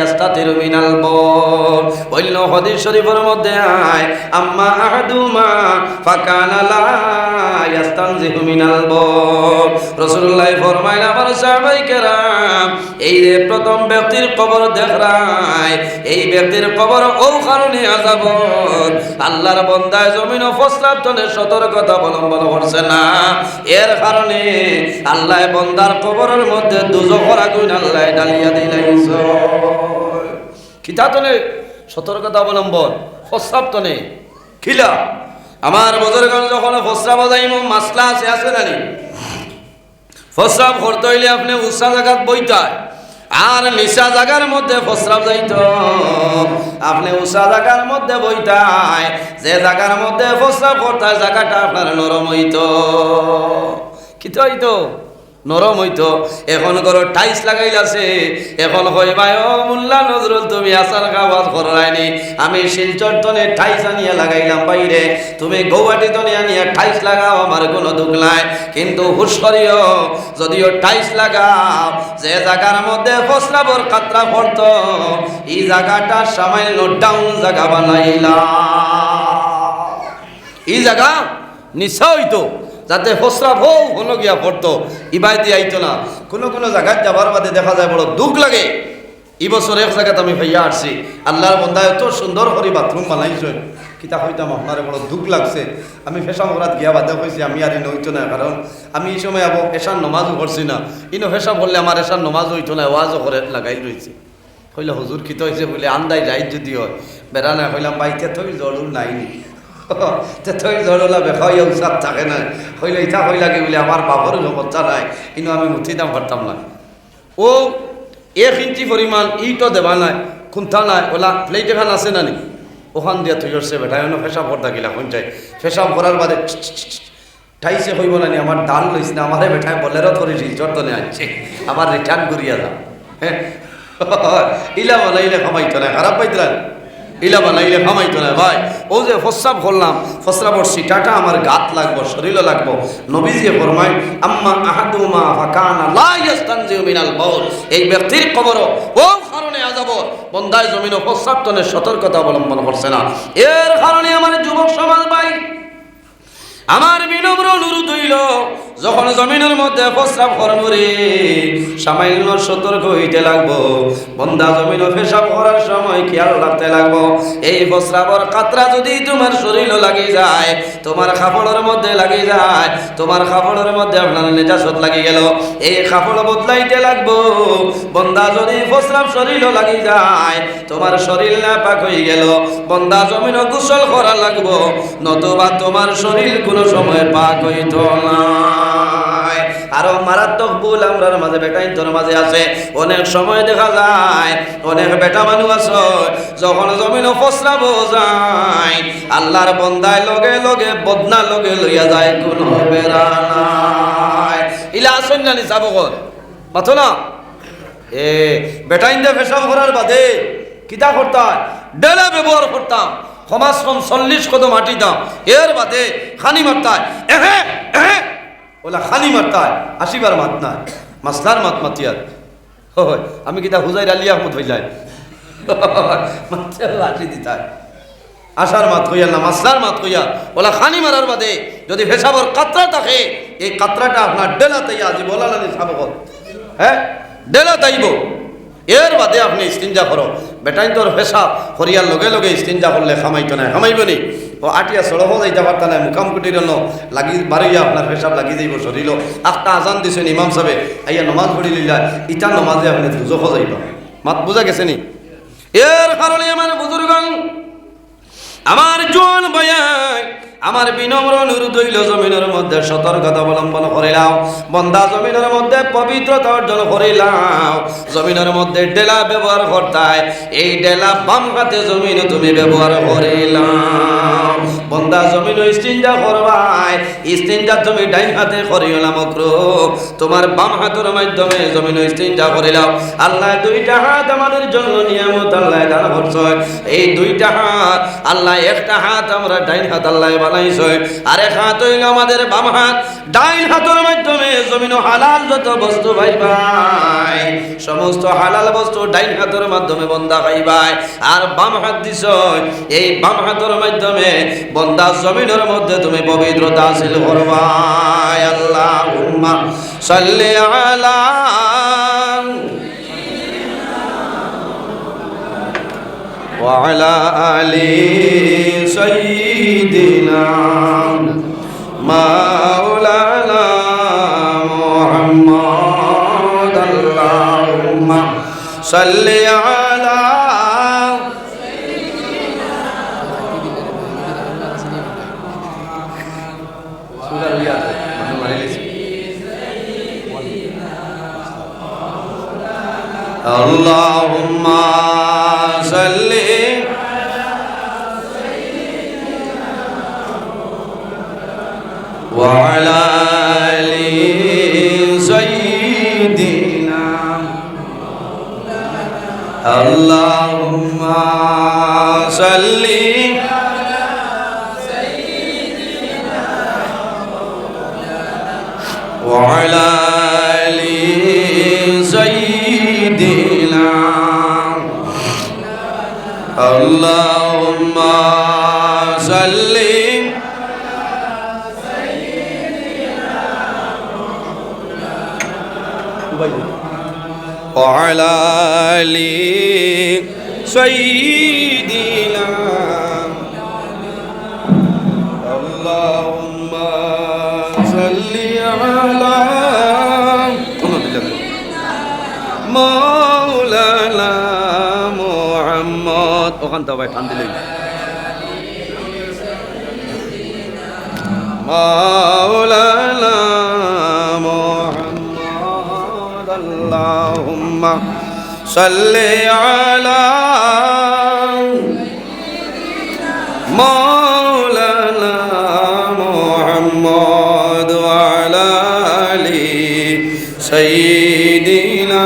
[SPEAKER 1] ইস্তাতিরু মিনাল বাউল। বলল হাদিস শরীফের মধ্যে আয়, আম্মা আহাদুমা ফাকানা লা ইস্তানজিহু মিনাল বাউল। রাসূলুল্লাহ ফরমায়, আমার সাহাবায়ে কেরাম এই যে প্রথম ব্যক্তির কবর দেখায়, এই ব্যক্তির কবর ও কারণে আযাব আল্লাহর বান্দায় জমিন ও প্রস্রাব তনে সতর্কতা অবলম্বন করছে না, এর কারণে আল্লাহ বান্দার কবরের মধ্যে দুজখের আগুন আল্লাহ ঢালিয়া দিলাইছে। কিতা তনে সতর্কতা অবলম্বন, প্রস্রাব তনে খিলা। আমার বুজুর্গগণ যখন প্রস্রাব যাইম মাসলা আছে না নি? প্রস্রাব করতে হইলে আপনি উঁচা জায়গাত বইতায়, আর নিচা জায়গার মধ্যে প্রস্রাব যাইত আপনি উঁচা জায়গার মধ্যে বইতায়, যে জায়গার মধ্যে প্রস্রাব করতে জায়গাটা আপনার নরম হইত, কি তো হইতো নরম হইতো। এখন করো টাইস লাগাইলাছে, এখন কইবাই ও মোল্লা নজরুল তুমি আসার খাওয়াজ করাইনি, আমি শিলচর তনে টাইস আনিয়া লাগাইলাম বাইরে, তুমি গৌহাটি তনে আনিয়া টাইস লাগাও, আমার কোনো দুঃখ নাই। কিন্তু হুশ করিও, যদিও টাইস লাগাও, যে জায়গার মধ্যে প্রস্রাবর কাতরা পড়ত এই জায়গাটা সামান্য ডাউন জায়গা বানাইলা, এই জায়গা নিচা হইতো যাতে প্রস্রাব হোক হলো গিয়া পড়তো, ইবাই দিয়ে আইতো না। কোনো কোনো জায়গায় যাবার বাদে দেখা যায় বড় দুঃখ লাগে। এই বছর এক জায়গাতে আমি ভাইয়া আসছি, আল্লাহর বন্দায় এত সুন্দর করে বাথরুম বানাইছে, কিতা হইতাম আপনার বড় দুঃখ লাগছে। আমি ফেশাম করাত গিয়া বাদে কইছি আমি আর হইতো না, কারণ আমি এই সময় আবো এশার নমাজও করছি না, ইনো ফেশাম করলে আমার এশার নমাজ হইতো না, ওয়াজও করে লাগাই রয়েছে। কইলে হুজুর কিতা হয়েছে বলে আন্দাই যাই যদি হয় বেড়া না, কইলাম বাইতে থই জরুর নাইনি, তুই জড়লা বেখাইয়া উৎসাহ থাকে না হইলে ইটা হই লাগে বলে আমার বাপরও সমস্যা নাই কিন্তু আমি মুঠি দাম পারতাম না ও 1 ইঞ্চি পরিমাণ ইটও দেবা নাই খুন্থা নাই ওলা প্লেট এখান আছে না নি ওখান দিয়ে তুই সে বেটাই ফেসাব করতে গেলা কোন চাই ফেসাব করার বাদে ঠাইছে হইব না নি আমার ডাল লইস না আমারে বেটায় বলেরও ধরে রিজর্ট তো নিয়ে আসছে আবার রিটার্ন করিয়া দাও হ্যাঁ ইলা বানাইলে খামাইতো না খারাপ পাইতরা ইলা বানাইলে খামাইতো না ভাই ও যে ফসাব করলাম ফসরাবর সিটাটা আমার গাত লাগবো শরীরও লাগবো নবীজি ফরমায় আম্মা আহাদুমা ফাকানা লা ইস্তানজিউ মিনাল বাউল এই ব্যক্তির কবর ও কারণে আযাব বন্দায় জমিনে ফসাব তনে সতর্কতা অবলম্বন করছে না এর কারণে আমার যুবক সমাজ ভাই আমার বিনম্র অনুরোধ হইল যখন জমিনের মধ্যে প্রস্রাব করবরে সামান্য সতর্ক হইতে লাগবো বন্দা জমিন পেশাব করার সময় খেয়াল রাখতে লাগবো এই প্রস্রাবর কাতরা যদি তোমার শরীরে লাগি যায় তোমার কাপড়ের মধ্যে লাগি যায় তোমার কাপড়ের মধ্যে আপনার নেজাসত লাগি গেল এই কাপড় বদলাইতে লাগবো বন্দা যদি প্রস্রাব শরীরে লাগি যায় তোমার শরীর না পাক হয়ে গেল বন্দা জমিন গোসল করা লাগবো নতুবা তোমার শরীর কোনো সময় পাক হইত না আরো মারাত্মক ভুল আমরার মাঝে বেটাই তোর মাঝে আছে অনেক সময় দেখা যায় অনেক বেটা মানুষ আছে যখন জমিন ফসরাব যায় আল্লাহর বন্দায় লগে লগে বদনা লগে লইয়া যায় কোন বেড়া নাই ইলা আসেন না নিসাব কর মাথো না এ বেটাইন দে পেশাব করার বাদে কিতা করতাম ডেলা ব্যবহার করতাম কমাস কম 40 কদম মাটি দাম এর বাদে খানি মারতায় এহে এহে ওলা খানি মারতায় 80 বার মাত না মাসলার মাত মাতিয়ার হয় আমি কিতা হুজাইর আলী আহমদ হই যায় মাত্র লাঠি দিতায় আশার মাত হইয়া না মাসলার মাত হইয়া ওলা খানি মারার বাদে যদি পেশাবর কাতরা থাকে এই কাতরাটা আপনার ডেলা তাইয়া আজি বলা না সাবক হ্যাঁ ডেলা তাইব এর বাদে আপনি ইস্তিনজা করো বেটাই তোর পেশাব হরিয়ার লগে লগে ইস্তিনজা করলে খামাইতো না খামাইব নি ও আটিয়া সড়ক যাইতে পারতা না মুখামুখুটির জন্য লাগি বাড়িয়া আপনার পেশাব লাগি যাইব শরীর একটা আজান দিছেন ইমাম সাহেবে আইয়া নমাজ পড়ি লিলা ইটা নমাজে আপনি দুজখ যাইব মাত বুঝা গেছে নি এর কারণে আমার বুজুর্গণ আমার জোয়ান ভাই আমার বিনম্র অনুরোধ হইল জমিনের মধ্যে সতর্কতা অবলম্বন করিলাম বন্দা জমিনের মধ্যে পবিত্রতা অর্জন করিলাম জমিনের মধ্যে ডেলা ব্যবহার করতায় এই ডেলা বাম হাতে জমিন তুমি ব্যবহার করিলাম বন্দা জমিন ইস্তিনজা করবাই ইস্তিনজা তুমি ডাইন হাতে করিও না মাকরুহ তোমার বাম হাতের মাধ্যমে জমিন ইস্তিনজা করিলাম আল্লাহ দুইটা হাত আমাদের জন্য নিয়ামত আল্লাহ দান করছে এই দুইটা হাত আল্লাহ একটা হাত আমরা ডাইন হাত আল্লাহ বানাইছে আর এক হাত হইল আমাদের বাম হাত ডাইন হাতের মাধ্যমে জমিন হালাল যত বস্তু খাইবাই সমস্ত হালাল বস্তু ডাইন হাতের মাধ্যমে বন্দা খাইবাই আর বাম হাত দিছ এই বাম হাতের মাধ্যমে বন্দা জমিনের মধ্যে তুমি পবিত্রতা হাসিল করবাই আল্লাহুম্মা সাল্লি আলা وعلى آل سيدنا مولانا محمد اللهم صل على اللهم صل وعلى آل سيدنا اللهم صل وعلى آل سيدنا اللهم صل وعلى آل سيدنا اللهم صل على مولانا محمد ওখান তো ভাই ঠান দিলেই মাওলানা মুহাম্মদ আল্লাহুম্মা সাল্লি আলা মাওলানা মুহাম্মদ ওয়া আলা আলি সাইয়্যিদিনা।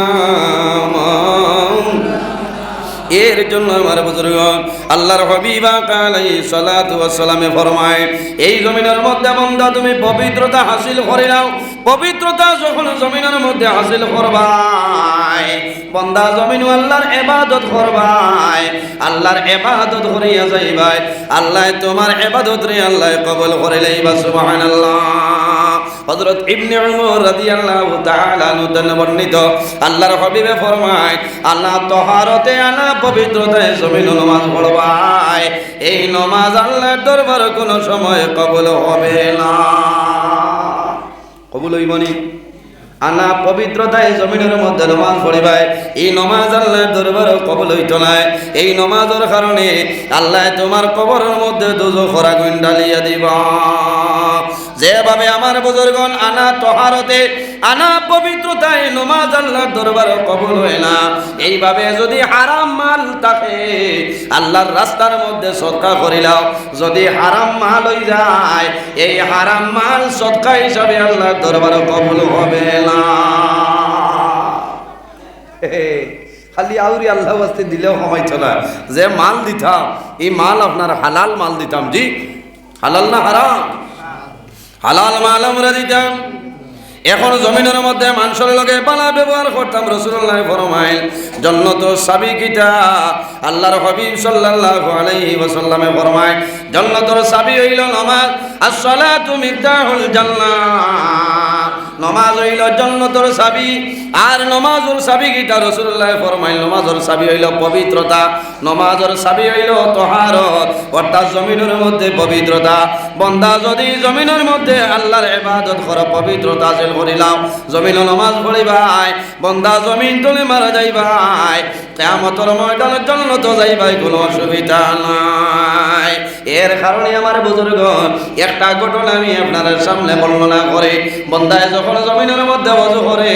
[SPEAKER 1] এর জন্য আমার বুজুর্গ আল্লাহর হাবিব আলাইহিস সালাতু ওয়াস সালামে ফরমায়, এই জমিনের মধ্যে বান্দা তুমি পবিত্রতা হাসিল করে নাও। পবিত্রতা যখন জমিনের মধ্যে হাসিল করবাই, বান্দা জমিন আল্লাহর ইবাদত করবাই, আল্লাহর ইবাদত করিয়া যাইবাই, আল্লাহ তোমার ইবাদত রে আল্লাহ কবুল করে লইবা। সুবহানাল্লাহ। হযরত ইবনে উমর রাদিয়াল্লাহু তাআলা আনহু বর্ণিত আল্লাহর হাবিবে ফরমায়, আল্লাহ তহারতে আনা পবিত্রতায় জমিন নামাজ পড়বাই, এই নামাজ আল্লাহর দরবারে কোনো সময় কবুল হবে না। কবুল হইবনি? আনা পবিত্রতায় জমিনের মধ্যে নামাজ পড়িবাই, এই নামাজ আল্লাহর দরবারে কবুল হইতো না। এই নামাজের কারণে আল্লাহ তোমার কবরের মধ্যে দোজখের আগুন ঢালিয়া দিবা। যেভাবে আমার বুজুর্গণ আনা তহারতে আনা পবিত্রতায় নামাজ আল্লাহর দরবারে কবুল হয় না, এইভাবে যদি হারাম মাল থাকে আল্লাহর রাস্তার মধ্যে সদকা করিলাও, যদি হারাম মাল হয়ে যায় এই হারাম মাল সদকা হিসাবে আল্লাহর দরবারে কবুল হবে না। খালি আউরি আল্লাহ ওয়াস্তে দিলেও হয়তো না, যে মাল দিতাম এই মাল আপনার হালাল মাল দিতাম। জি হালাল না হারাম? হালাল মাল আমরা দিতাম। এখন জমিনের মধ্যে মানুষের লগে পালা ব্যবহার করতাম। রাসূলুল্লাহ ফরমাইল, জান্নাতুর চাবি কিটা? আল্লাহর হাবিব সাল্লাল্লাহু আলাইহি ওয়াসাল্লামে ফরমায়, জান্নাতুর চাবি হইল নামাজ। আস-সালাতু মিফতাহুল জান্নাহ। নামাজ হইল জান্নাতুর চাবি। আর নামাজের চাবি কিটা? রাসূলুল্লাহ ফরমাইল, নামাজের চাবি হইল পবিত্রতা, নামাজের চাবি হইল তাহারত, অর্থাৎ জমিনের মধ্যে পবিত্রতা। বান্দা যদি জমিনের মধ্যে আল্লাহর ইবাদত করে পবিত্রতা হাসিল করিলাম, জমিন নামাজ পড়িবাই, বান্দা জমিন তুলে মারা যাইবাই, কিয়ামতের ময়দানে জান্নাত যাইবাই, কোনো অসুবিধা নাই। এর কারণে আমার বুজুর্গণ একটা ঘটনা আমি আপনাদের সামনে বর্ণনা করে, বান্দায় যখন জমিনের মধ্যে ওযু করে,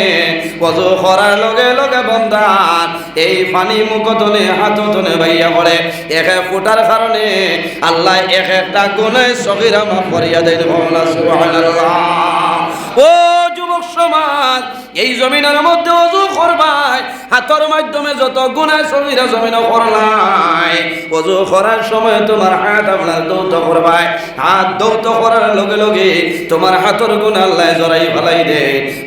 [SPEAKER 1] ওযু করার লগে লগে বান্দার এই পানি মুখতনে হাততনে বাইয়া পড়ে, এক এক ফোঁটার কারণে আল্লাহ এক একটা গুনাহ সগীরা মাফ করিয়া দেন। সুবহানাল্লাহ। ও যুবক সমাজ, এই জমিনের মধ্যে ওযু করবাই, হাতের মাধ্যমে যত গুনাহ সগীরা জমিনে করলাই, ওযু করার সময় তোমার হাত আপনার দৌত করবাই, হাত দৌত করার লগে লগে তোমার হাতের গুনাহ আল্লাহ জড়াই ফেলাই দে।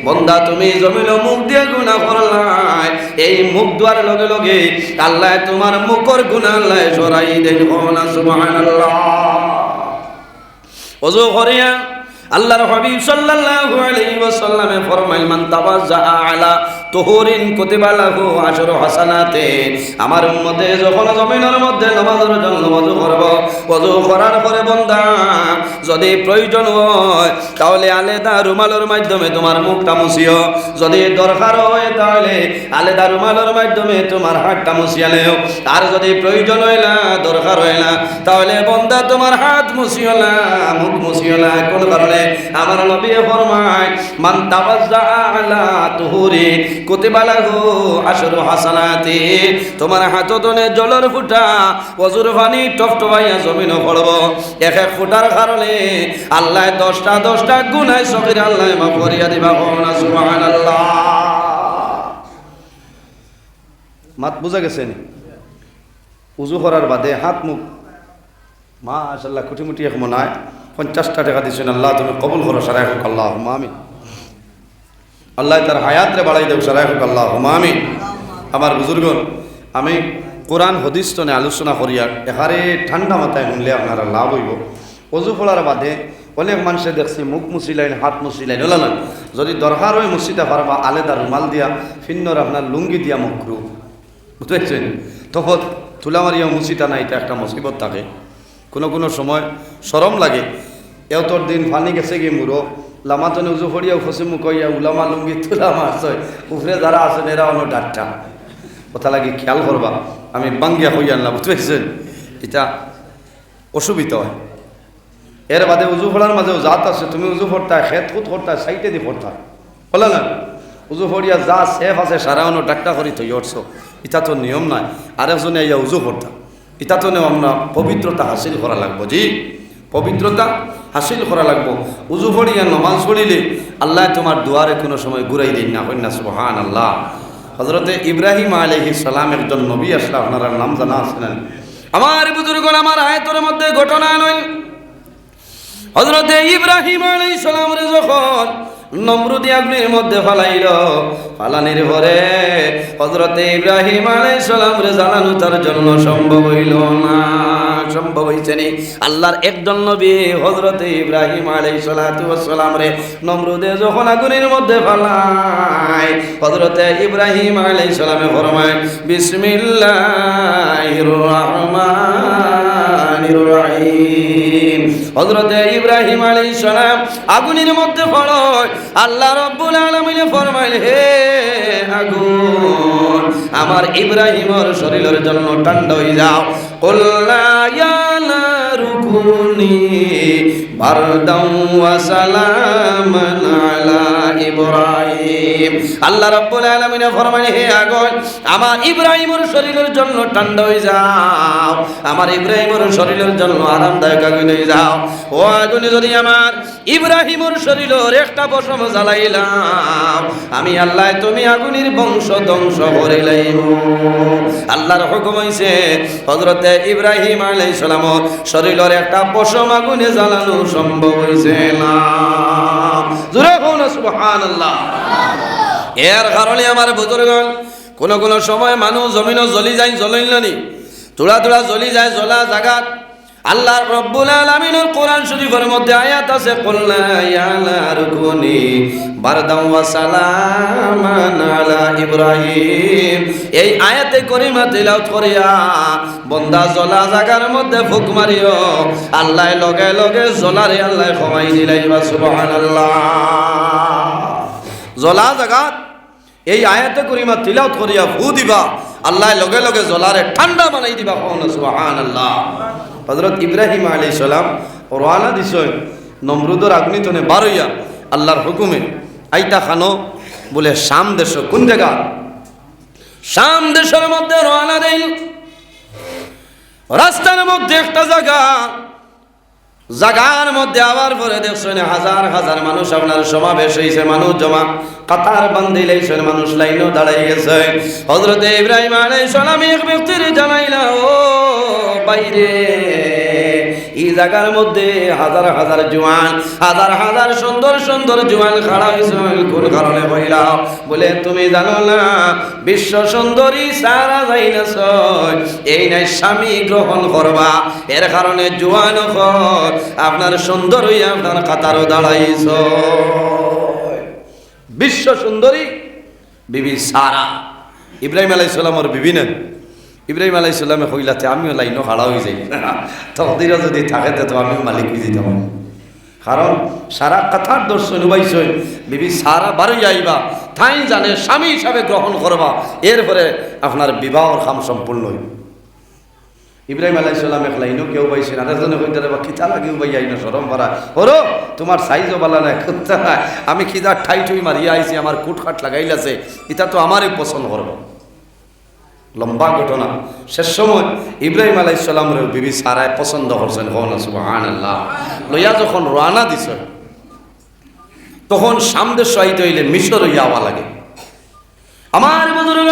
[SPEAKER 1] বান্দা তুমি জমিনে মুখ দিয়ে গুনাহ করলাই, এই মুখ দেওয়ার লগে লগে আল্লাহ তোমার মুখের গুনাহ আল্লাহ জড়াই দেন। সুবহানাল্লাহ। ওযু করিয়া আল্লাহর হাবিব সাল্লাল্লাহু আলাইহি ওয়াসাল্লামে ফরমাইল, মান তাওয়াজ্জা আলা তুহুরিন কুতিবা লাহু আশরু হাসানাতে। আমার উম্মতে যখন জমিনের মধ্যে নামাজের জন্য ওযু করব, ওযু করার পরে বান্দা যদি প্রয়োজন হয় তাহলে আলাদা রুমালের মাধ্যমে তোমার মুখটা মুছিও, যদি দরকার হয় তাহলে আলাদা রুমালের মাধ্যমে তোমার হাতটা মুছিয়া নেও, আর যদি প্রয়োজন হয় না দরকার হয় না তাহলে বান্দা তোমার হাত মুছিও না, মুখ মুছিও না। কোন কারণে? আমার নবী ফরমায়, মান তাওয়াজ্জা আলা তুহুরি কুতিবা লাহু আশরু হাসানাতি। তোমার হাততনে জলের ফুটা ওযুর পানি টপটপাইয়া জমিনে পড়ব, এক এক ফুটার কারণে আল্লাহ 10টা গুনাহ সগীরা আল্লাহ মাফ করিয়া দিবা। সুবহানাল্লাহ। মাত বুঝা গেছে? ওযু করার বাদে হাত মুখ মাশাআল্লাহ কুটিমুটি এক মনে হয় 50টা টাকা দিয়েছেন। আল্লাহ তুমি কবুল করো, সারাই হোক আল্লাহুম্মা আমিন। আল্লাহ তার হায়াতরে বাড়াই দেব, সারাই হোক আল্লাহুম্মা আমিন। আমার বুজুর্গণ, আমি কোরআন হাদিস টনে আলোচনা করিয়া এখানে ঠান্ডা মাথায় শুনলে আপনারা লাভ হইব। ওযু করার বাদে অনেক মানুষে দেখছি মুখ মুছিলাইন, হাত মুছিলাইন, হলো না? যদি দরকার হয় মুছিতে পারবা, আলাদা রুমাল দিয়া ফিন্নর আপনার লুঙ্গি দিয়া মুখরু, বুঝতে তখন তুলা মারিয়া মুছিটা না, এটা একটা মুসিবত থাকে। কোনো সময় শরম লাগে, এতর দিন ফানি গেছে কি মুরো লামাতনে উজু ফড়িয়া ফসে মুখ হইয়া উলামা লুঙ্গি তুলা মারছ, উপরে যারা আছেন এরা অন্য ডাক্তার কথা লাগে খেয়াল করবা। আমি বাঙ্গিয়া হইয়া আনলাম, বুঝতে পেরেছেন? এটা অসুবিধা হয়। এর বাদে উজু ফোড়ার মাঝেও জাত আছে, তুমি উজু ফোড়তা খেত খুত করতা সাইটে দি ফোড়তা বলে না, উজু ফড়িয়া যা সেফ আছে সারাউনো ডাক্তার করি তৈ উঠছো, এটা তো নিয়ম নাই। আরেকজনে ইয়া উজু ফোড়তা, এটা তো আমরা পবিত্রতা হাসিল করা লাগবো, জি পবিত্রতা হাসিল করা লাগবো। উজু ফড়িয়া নমাজ পড়িলে আল্লাহ তোমার দুয়ারে কোনো সময় ঘুরাই দিন না, কন্যা সুবহান আল্লাহ। হজরতে ইব্রাহিম আলাইহিস সালাম একজন নবী আসলে আপনারা নাম জানা আছেন। আমার বুজুর্গ আমার আয়াতের মধ্যে ঘটনা নয়, হযরতে ইব্রাহিম আলাইহিস সালামের যখন নমরুদি আগুনের মধ্যে ফালাইল, ফালানির পরে হযরতে ইব্রাহিম আলাইহিস সালামের জ্বালানো তার জন্য সম্ভব হইল না। সম্ভব হইছে নি? আল্লাহর একজন নবী হযরতে ইব্রাহিম আলাইহিস সালাতু ওয়াস সালাম রে নমরুদে যখন আগুনের মধ্যে ফালায়, হযরতে ইব্রাহিম আলাইহিস সালামে ফরমায় বিসমিল্লাহির রহমানির রহিম। হযরতে ইব্রাহিম আলাইহিস সালাম আগুনের মধ্যে পড়য়, আল্লাহ রাব্বুল আলামিন ফরমাইল হে আগুন আমার ইব্রাহিমের শরীরের জন্য ঠান্ডা হয়ে যাও। কুল্লা ইয়া নারু কুনি বারদাও ওয়া সালামান আলা ইব্রাহিম। আল্লাহ রাব্বুল আলামিন ফরমাইল হে আগুন আমার ইব্রাহিমের শরীরের জন্য ঠান্ডা হয়ে যাও, আমার ইব্রাহিমের শরীরের জন্য আরামদায়ক আগুন হয়ে যাও। ও আগুন যদি আমার ইব্রাহিমের শরীরের একটা পশম জ্বালাইলাম, আমি আল্লাহ তুমি আগুনের বংশ ধ্বংস করে লাইব। আল্লাহর হুকুম হইছে হযরতে ইব্রাহিম আলাইহিস সালামের শরীরের একটা পশম আগুনে জ্বালানো সম্ভব হইছে না। জোরে বলুন সুবহানাল্লাহ। এর কারণে আমার বুজুর্গগণ কোন কোন সময় মানুষ জমিনও জ্বলি যায়, জ্বলিল নি তোড়া তোড়া জ্বলি যায়, জ্বলা জায়গা আল্লাহ রাব্বুল আলামিনের কোরআন শরীফের মধ্যে আয়াত আছে কুল্লা ইয়া নারু কুনি বারদাও ওয়া সালামান আলা ইব্রাহিম। এই আয়াতে করিমা তিলাওয়াত করিয়া বান্দা জ্বলা জায়গার মধ্যে ফুক মারিও, আল্লাহ লগে লগে জ্বলারে আল্লাহ কমাই দিলাইবা সুবহানাল্লাহ। জ্বলা জায়গা এই আয়াতে করিমা তিলাওয়াত করিয়া ফু দিবা, আল্লাহ লগে লগে জ্বলারে ঠান্ডা বানাই দিবা, সুবহানাল্লাহ। হযরত ইব্রাহিম আলাইহিস সালাম রওনা দিছেন নমরুদের আগ্নিতনে বারইয়া আল্লাহর হুকুমে আইতা খানো বলে শাম দেশ। কোন জায়গা? শাম দেশের মধ্যে রওনা দেই। রাস্তার মধ্যে একটা জায়গা, জায়গার মধ্যে আবার পরে দেখছেন হাজার হাজার মানুষ আপনার সমাবেশ হয়েছে, মানুষ জমা কাতার বান্ধি লাইছেন, মানুষ লাইনও দাঁড়াই গেছে। হযরতে ইব্রাহিম আলাইহিস সালাম এক ব্যক্তির জানাইলা, ও বাইরে এই জায়গার মধ্যে হাজার হাজার জওয়ান, হাজার হাজার সুন্দর সুন্দর জওয়ান খাড়া হয়েছে, কোন কারণে হইলা? বলে তুমি জানো না বিশ্ব সুন্দরী সারা যাইনাছ, এই নাই স্বামী গ্রহণ করবা, এর কারণে জওয়ান আপনার সুন্দর হইয়া আপনার কাতারও দাঁড়াইছ। বিশ্ব সুন্দরী বিবি সারা ইব্রাহিম আলাইহিস সালামের বিবি নেন। ইব্রাহিম আলাইহিস সালামে কইলাতে আমিও লাইনও খাড়া হয়ে যাই, তকদিরা যদি থাকে তো আমিও মালিক হয়ে যেতাম। কারণ সারা কথার দর্শন উবাইছে বিবি সারা বারোই আইবা, তাই জানে স্বামী হিসাবে গ্রহণ করবা, এরপরে আপনার বিবাহর কাম সম্পূর্ণ হইব। ইব্রাহিম আলাইহিস সালাম এক লাইনও কেউ পাইছে না, আরেকজনে কইতে বা খিতা লাগিও ভাই আইনো শরম পারা ওরো তোমার সাইজও বালা না, আমি খিদার ঠাই ঠুই মারিয়া আইছি, আমার কুটখাট লাগাইলাছে, এটা তো আমারই পছন্দ করবো। লম্বা ঘটনা। শেষ সময় ইব্রাহিম আলাইহিস সালামের বিবি সারায় পছন্দ করছেন, সুবহানাল্লাহ। লইয়া যখন রওনা দিছে তখন সামনে শহীদ হইলে মিশর যাওয়া লাগে। আমার বুজুর্গ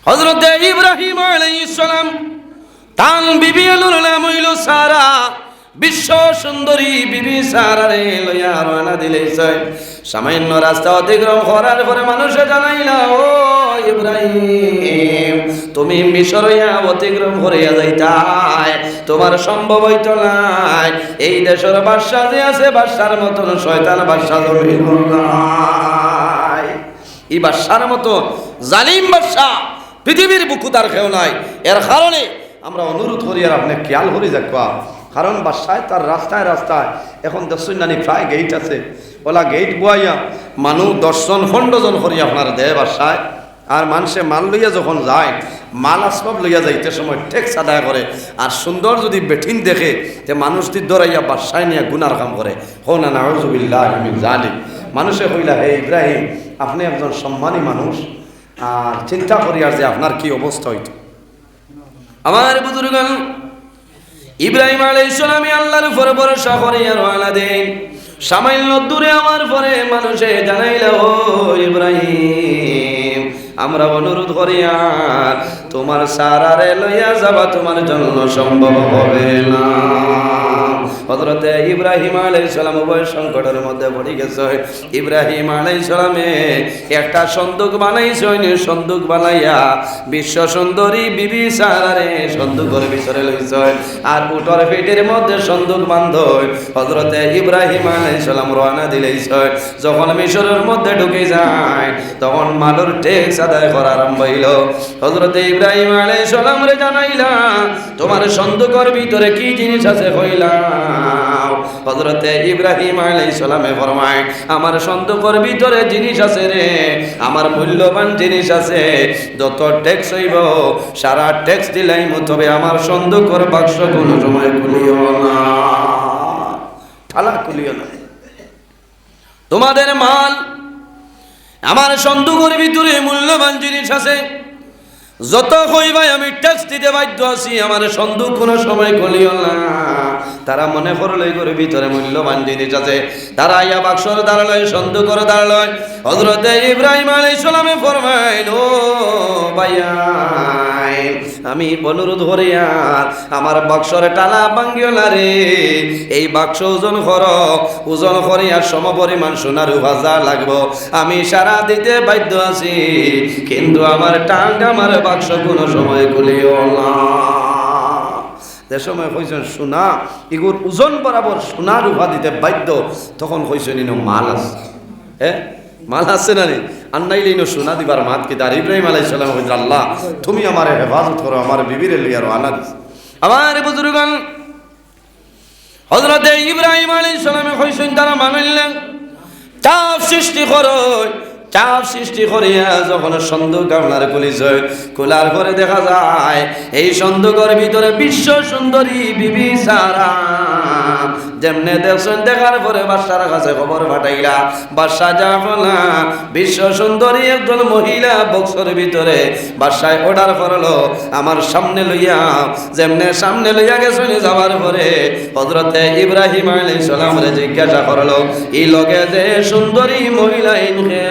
[SPEAKER 1] হযরতে ইব্রাহিম আলাইহিস সালাম তান বিবি এর নাম হইল সারা, বিশ্ব সুন্দরী বিবি সারারে লইয়া রওনা দিলেছে। সামান্য রাস্তা অতিক্রম করার পরে মানুষে জানাইলা, ও ইব্রাহিম তুমি মিশর অতিক্রম করিয়া যাইতাই, তোমার সম্ভব হইত নাই। এই দেশের বাদশা যে আছে বাদশার মতন শয়তান বাদশা জমিন নাই, এই বাদশার মতো জালিম বাদশা পৃথিবীর বুকুতার কেউ নাই। এর কারণে আমরা অনুরোধ করি আর আপনি খেয়াল করি যাবা, কারণ বাদশায় তার রাস্তায় রাস্তায় এখন দেখছেন নানি প্রায় গেট আছে, ওলা গেট বয়াইয়া মানুষ 10 জন 15 জন করি আপনার দেয় বাদশায় আর মানুষে মাল লইয়া যখন যায়, মাল আসবাব লইয়া যাইতে সময় ট্যাক্স আদায় করে, আর সুন্দর যদি বেঠিন দেখে তে মানুষটি দৌড়াইয়া বাসায় নিয়ে গুনার কাম করে। হো না নাউযুবিল্লাহি মিন যালিক। মানুষে কইলা, হে ইব্রাহিম, আপনি একজন সম্মানী মানুষ, আর চিন্তা করি আর যে আপনার কি অবস্থা হইতো। আমার বুজুর্গান, ইব্রাহিম আলাইহিস সালাম আল্লাহর উপরে ভরসা করে আর রওনা দেন। সামান্য দূরে আমার পরে মানুষে জানাইল, ও ইব্রাহিম, আমরা অনুরোধ করি আর তোমার সারারে লইয়া যাবা তোমার জন্য সম্ভব হবে না। হযরতে ইব্রাহিম আলাইহিস সালাম উভয় সংকটের মধ্যে পড়ে গেছে। ইব্রাহিম আলাইহিস সালামে একটা সন্দুক বানাইছেন, সন্দুক বানাইয়া বিশ্ব সুন্দরী বিবি সারারে সন্দুকের ভিতরে লইছে, আর উটর পেটের মধ্যে সন্দুক বান্ধই হযরতে ইব্রাহিম আলাইহিস সালাম রওনা দিলেছে। যখন মিশরের মধ্যে ঢুকে যায়, তখন মালুর ট্যাক্স আদায় করা আরম্ভ হইল। হযরতে ইব্রাহিম আলাইহিস সালাম রে জানাইলা, তোমার সন্দুকের ভিতরে কি জিনিস আছে কইলা। হযরতে ইব্রাহিম আলাইহিস সালামে ফরমায়, আমার সন্দুকের ভিতরে জিনিস আছে রে, আমার মূল্যবান জিনিস আছে, যত ট্যাক্স হইব সারা ট্যাক্স দিলাইম, তবে আমার সন্দুকের বাক্স কোনো সময় খুলিও না, ঠালা খুলিও না। তোমাদের মাল আমার সন্দুকের ভিতরে মূল্যবান জিনিস আছে, যত কইবাই আমি ট্যাক্স দিতে বাধ্য আছি, আমার সন্দুক কোনো সময় খুলিও না। তারা মনে করলে ঘরের ভিতরে মূল্যবান জিনিস আছে, তারা আইয়া বাক্সর দাঁড়ালয়, সন্দুকর দাঁড়ালয়। হযরতে ইব্রাহিম আলাইহিস সালামে ফরমাইল, ও ভাইয়া, আমি অনুরোধ করি আর আমার বাক্সর টালা ভাঙ্গিও না রে, এই বাক্স ওজন করো, ওজন করি আর সমপরিমাণ সোনার ভাজা লাগবো, আমি সারা দিতে বাধ্য আছি, কিন্তু আমার টাঙ্গা আমার বাক্স কোনো সময় খুলিও না। যে সময় কইছেন সোনা, এগুর ওজন বরাবর সোনার রূপা দিতে বাধ্য, তখন কইছেন ইনো মাল আছে। হ্যাঁ, মাল আছে না রে, আর নাইলে ইনো সোনা দিবার মাত কি। আর ইব্রাহিম আলাইহিস সালাম কইছেন, আল্লাহ তুমি আমার হেফাজত করো, আমার বিবিরে লইয়া রওনা দিস। আমার বুজুর্গান, হযরতে ইব্রাহিম আলাইহিস সালামে কইছেন, তারা মানলেন, চাপ সৃষ্টি করো, চাপ সৃষ্টি করিয়া যখন সন্দুক আপনার খুলিছে, খোলার পরে দেখা যায় এই সন্দুকের ভিতরে বিশ্ব সুন্দরী বিবি সারা। যেমনে দেখছেন, দেখার পরে বাদশার কাছে খবর পাঠাইলা, বাদশা যা বলা, বিশ্ব সুন্দরী একজন মহিলা বক্সের ভিতরে বাদশায় অর্ডার করলো, আমার সামনে লইয়া। যেমনে সামনে লইয়া গেছেন, যাওয়ার পরে হযরতে ইব্রাহিম আলাইহিস সালাম রে জিজ্ঞাসা করলো, এই লগে যে সুন্দরী মহিলা ইনকে,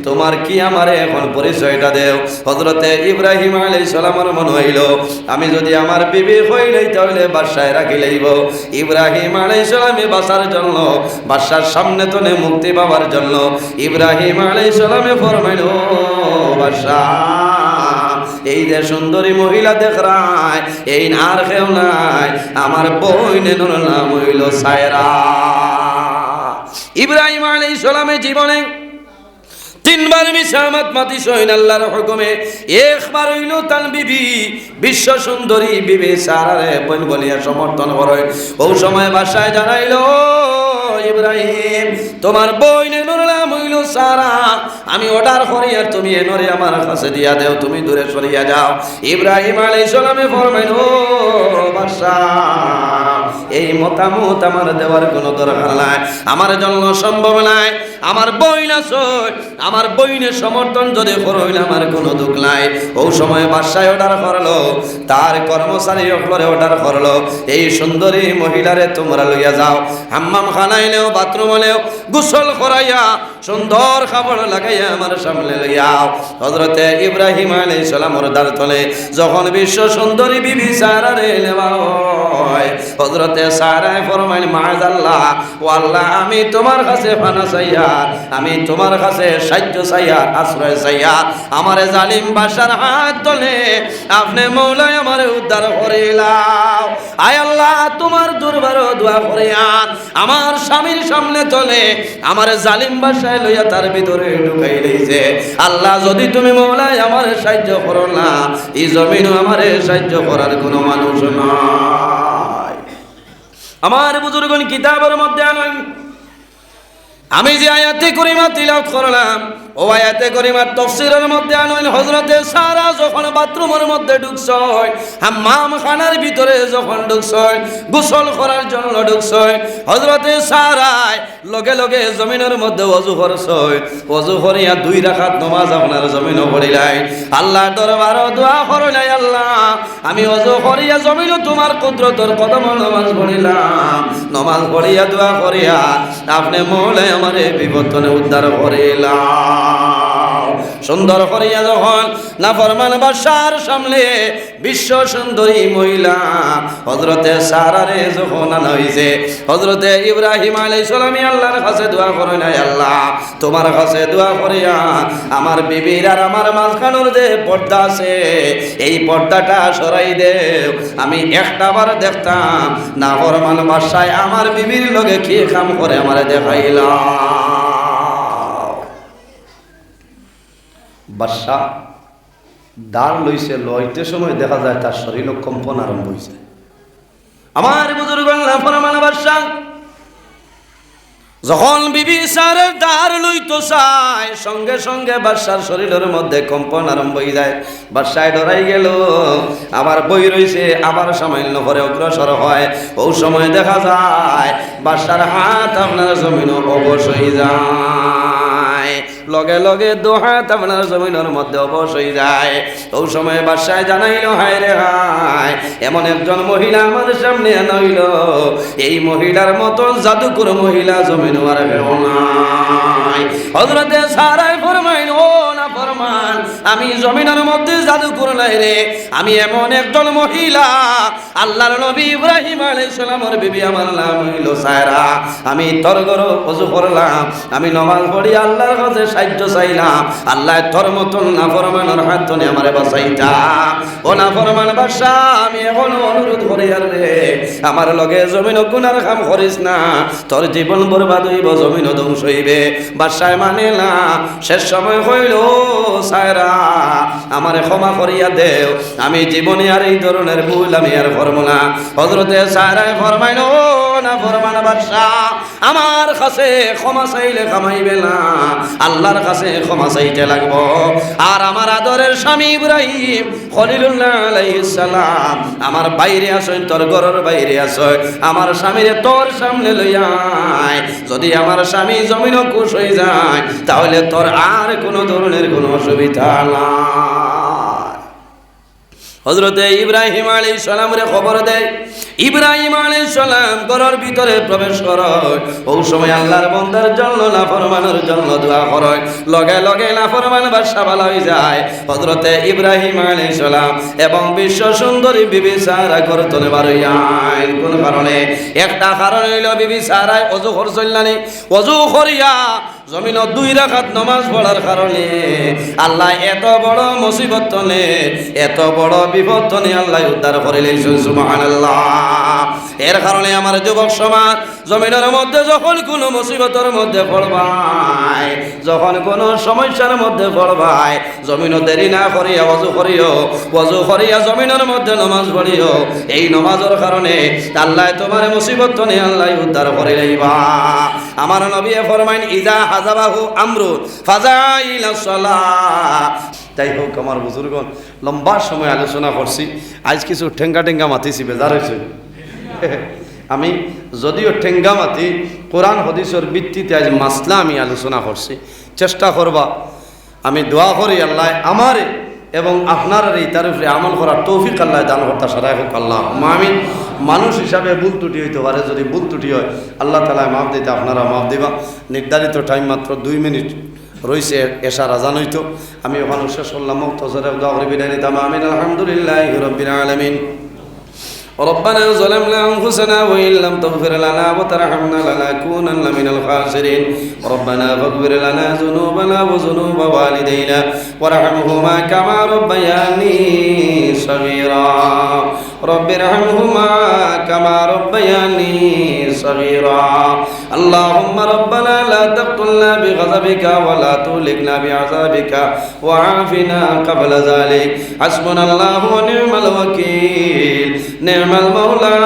[SPEAKER 1] তোমার কি আমারে এখন পরিচয়টা দেও। হযরতে ইব্রাহিম আলাইহিস সালামের মনে হইল, আমি যদি আমার বিবি হই নাই তাহলে বাদশায় রাখি লইব। ইব্রাহিম আলাইহিস সালামে বাঁচার জন্য, বাদশার সামনে তনে মুক্তি পাওয়ার জন্য ইব্রাহিম আলাইহিস সালামে ফরমাইল, ও বাদশা, এই যে সুন্দরী মহিলা দেখরায়, এই আর কেউ নাই, আমার বোনের নাম হইল সায়রা। ইব্রাহিম আলাইহিস সালামের জীবনে তিনবার মিসামাত মাতি সইন আল্লাহর হুকুমে, একবার হইল তান বিবি বিশ্ব সুন্দরী বিবি সারারে বোন বলিয়া সমর্থন করে। ওই সময় বাসায় জানাইল, ইব্রাহিম, তোমার বোনের নাম হইল সারা, আমি অর্ডার করি আর তুমি এনরে আমার কাছে দিয়া দেও, তুমি দূরে সরিয়া যাও। ইব্রাহিম আলাইহিস সালামে ফরমাইল, ও বাদশা, এই মতামত আমার দেওয়ার কোনো দরকার নাই, আমার জন্য সম্ভব নাই, আমার বইন আছে, আমার বইনের সমর্থন যদি করইলে আমার কোনো দুঃখ নাই। ওই সময় বাদশায় অর্ডার করলো, তার কর্মচারী ওপরে অর্ডার করলো, এই সুন্দরী মহিলারে তোমরা লইয়া যাও, হাম্মাম খানায় নেও, বাথরুম নেও, গোসল করাইয়া সুন্দর খাবার লাগাইয়া আমার সামনে লইয়াও। হযরতে ইব্রাহিম আলাইহিস সালামের দ্বার তলে যখন বিশ্ব সুন্দরী বিবি সারারে নেওয়া হয়, হযরতে সারায় ফরমাইল, মাআযাল্লাহ, ও আল্লাহ, আমি তোমার কাছে পানা চাইয়া, আমি তোমার কাছে সাহায্য চাইয়া, আশ্রয় চাইয়া, আমারে জালিম বাদশার হাত ধরে আপনি মওলা আমারে উদ্ধার করিলাও। আয় আল্লাহ, তোমার দরবারে দোয়া করিয়ান, আমার স্বামীর সামনে তলে আমারে জালিম বাদশায় লইয়া তার ভিতরে ঢুকাই লইছে। আল্লাহ, যদি তুমি মওলা আমারে সাহায্য করো না, এই জমিনও আমারে সাহায্য করার কোনো মানুষ নাই। আমার বুজুর্গণ কিতাবের মধ্যে আনেন, আমি যে আয়াতে করিমা তিলাওয়াত করলাম, ও আয়াতে করিমার তাফসীরের মধ্যে আনেন হযরতে সারা যখন বাথরুমের মধ্যে ঢুকছয়, হাম্মাম খানার ভিতরে যখন ঢুকছয়, গোসল করার জন্য ঢুকছয়, হযরতে সারায় লগে লগে জমিনের মধ্যে ওযু করছয়। ওযু করিয়া 2 রাকাত নামাজ আপনার জমিনও পড়িলাই। আল্লাহ দরবারে দোয়া করলাই, আল্লাহ আমি ওযু করিয়া জমিনও তোমার কুদরতের কদম নামাজ পড়িলাম। নামাজ পড়িয়া দোয়া করিয়া আপনি মওলাই আমারে বিপদে উদ্ধার করিলাম। সুন্দর করিয়া যখন নাফরমান বাদশার সামনে বিশ্ব সুন্দরী মহিলা হযরতে সারারে যখন আনা হইছে, হযরতে ইব্রাহিম আলাইহিস সালাম আল্লাহর কাছে দোয়া করেন, আল্লাহ তোমার কাছে দোয়া করিয়া আমার বিবির আর আমার মাঝখানের যে পর্দা আছে এই পর্দাটা সরাই দেও। আমি একটাবার দেখতাম নাফরমান বাদশায় আমার বিবির লগে কি কাম করে আমারে দেখাইলাম। বাদশা দাঁড় লইছে, লইতে সময় দেখা যায় তার শরীর কম্পন আরম্ভ হয়েছে। আমার বুজুর্গ নাফরমান বাদশা যখন বিবি সারের দাঁড় লইতো চায়, সঙ্গে সঙ্গে বাদশার শরীরের মধ্যে কম্পন আরম্ভ হয়ে যায়। বাদশায় ডরাই গেল, আবার বই রইছে, আবার সামান্য করে অগ্রসর হয়। ও সময় দেখা যায় বাদশার হাত আপনার জমিন অবশ হয়ে যায়, লগে লগে 2 হাত আপনার জমিনের মধ্যে অবশ হয়ে যায়। ও সময় বাদশায় জানাইল, হায় রে হায়, এমন একজন মহিলা আমার সামনে আনাইল, এই মহিলার মতন জাদুকর মহিলা জমিন আর কেউ নাই। হযরতে সারায় ফরমাইল, ও না ফরমান, আমি জমিনের মধ্যে জাদুকর নাই রে, আমি এমন একজন মহিলা, আল্লাহর নবী ইব্রাহিম আলাইহিস সালামের বিবি, আমার নাম হইল সায়রা। আমি তোর ঘর ওযু করলাম, আমি নামাজ পড়ি আল্লাহর কাছে সাহায্য চাইলাম, আল্লাহ তোর মতন নাফরমানের হাত থেকে আমারে বাঁচাইতা। ও নাফরমান বাদশা, আমি এখন অনুরোধ করি আর রে, আমার লগে জমিন গুনার কাম করিস না, তোর জীবন বরবাদ হইব, জমিন ধ্বংস হইবে। বাদশায় মানে না, শেষ সময় হইল, সায়রা আমারে ক্ষমা করিয়া দেও, আমি জীবনে আর এই ধরনের ভুল আমি আর করব না। হযরতে সায়রায় ফরমাইল, ও নাফরমান বাদশা, আমার কাছে ক্ষমা চাইলে কামাইবে না, আল্লাহর কাছে ক্ষমা চাইতে লাগবো। আর আমার আদরের স্বামী ইব্রাহিম খলিলুল্লাহ আলাইহিস সালাম আমার বাইরে আসেন, তোর ঘরের বাইরে আসেন, আমার স্বামীরে তোর সামনে লইয়া আয়। যদি আমার স্বামী জমিনও খুশ হয়ে যায়, তাহলে তোর আর কোনো ধরনের কোনো অসুবিধা নাই। হযরতে ইব্রাহিম আলাইহিস সালামের খবর দেয়, ইব্রাহিম আলাইহিস সালাম ঘরের ভিতরে প্রবেশ করে। ওই সময় আল্লাহর বান্দার জন্য নাফরমানের জন্য দোয়া করে, লগে লগে নাফরমান বাদশা ভালো হয়ে যায়। হযরতে ইব্রাহিম আলাইহিস সালাম এবং বিশ্ব সুন্দরী বিবি সারা করতনে বারইয়ান। কোন কারণে? একটা কারণ হইল বিবি সারায় ওযু করছল্লানি, ওযু করিয়া জমিন 2 রাকাত নামাজ পড়ার কারণে আল্লাহ এত বড় মুসিবত তনে, এত বড় বিপদ তনে আল্লাহ উদ্ধার করে লইছেন। সুবহানাল্লাহ। এর কারণে আমার যুবক সমাজ জমিনের মধ্যে যখন কোনো মুসিবতের মধ্যে পড়বাই, যখন কোনো সমস্যার মধ্যে পড়বাই, জমিন দেরি না করিয়া ওযু করিও, ওযু করিয়া জমিনের মধ্যে নামাজ পড়িও। এই নামাজের কারণে আল্লাহ তোমার মুসিবত তনে আল্লাহ উদ্ধার করে লইবা। আমার নবী ফরমাইন, ইজা হাযাবাহু আমরু ফাজাইলাস সালাহ। তাই হোক আমার বুজুর্গণ, লম্বা সময় আলোচনা করছি, আজ কিছু ঠেঙ্গা ঠেঙ্গা মাতিছি, বেজার হয়েছে। আমি যদিও ঠেঙ্গা মাতি, কোরআন হাদিসের ভিত্তিতে আজ মাসলা আমি আলোচনা করছি। চেষ্টা করবা, আমি দোয়া করি আল্লাহ আমারে এবং আপনার এই তার উপরে আমল করার তৌফিক আল্লাহ দান করতে সারাই হোক। আল্লাহ আমিন। মানুষ হিসাবে ভুল ত্রুটি হইতে পারে, যদি ভুল ত্রুটি হয় আল্লাহ তাআলা মাফ দিতে, আপনারা মাফ দিবা। নির্ধারিত টাইম মাত্র 2 মিনিট রয়েছে, এশার আজান হইতো। আমি ওখানে শেষ করলাম, মুক্তসরে দোয়া করে বিদায় নিতাম। আমিন। আলহামদুলিল্লাহি রাব্বিল আলামিন। ربنا ظلمنا أنفسنا وإن لم تغفر لنا وترحمنا لنكونن من الخاسرين. ربنا فاغفر لنا ذنوبنا وذنوب والدينا وارحمهما كما ربياني صغيرا. رب ارحمهما كما ربياني صغيرا. اللهم ربنا لا تقتلنا بغضبك ولا تهلكنا بعذابك وعافنا قبل ذلك. حسبنا الله ونعم الوكيل. نعم المولى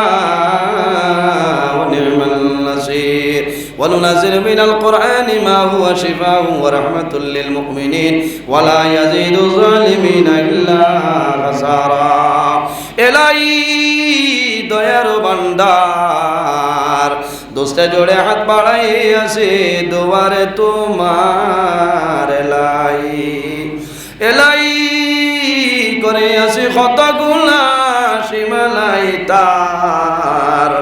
[SPEAKER 1] ونعم النصير. وننزل من القرآن ما هو شفاء ورحمة للمؤمنين ولا يزيد الظالمين إلا خسارا إلهي দয়ার ভান্ডার দোস্তে জোড়ে হাত বাড়াই আছে দুয়ারে তোমার এলাই করে আছে কতগুলা সীমালাই তার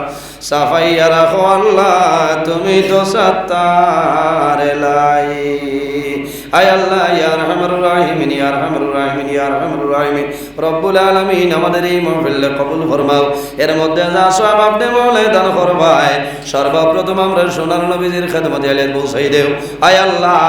[SPEAKER 1] সাফাইয়া রাখো আল্লাহ তুমি তো সত্তার এলাই আয় আল্লাহ ইয়া আরহামুর রাহিমিন ইয়া আরহামুর রাহিমিন ইয়া আরহামুর রাহিমিন রব্বুল আলামিন আমাদের এই মাহফিল কবুল ফরমাও এর মধ্যে যা সওয়াব আপনি মওলা দান করবাই সর্বপ্রথম আমরা সোনার নবীজির খেদমতে আলের পৌঁছাই দেও আয় আল্লাহ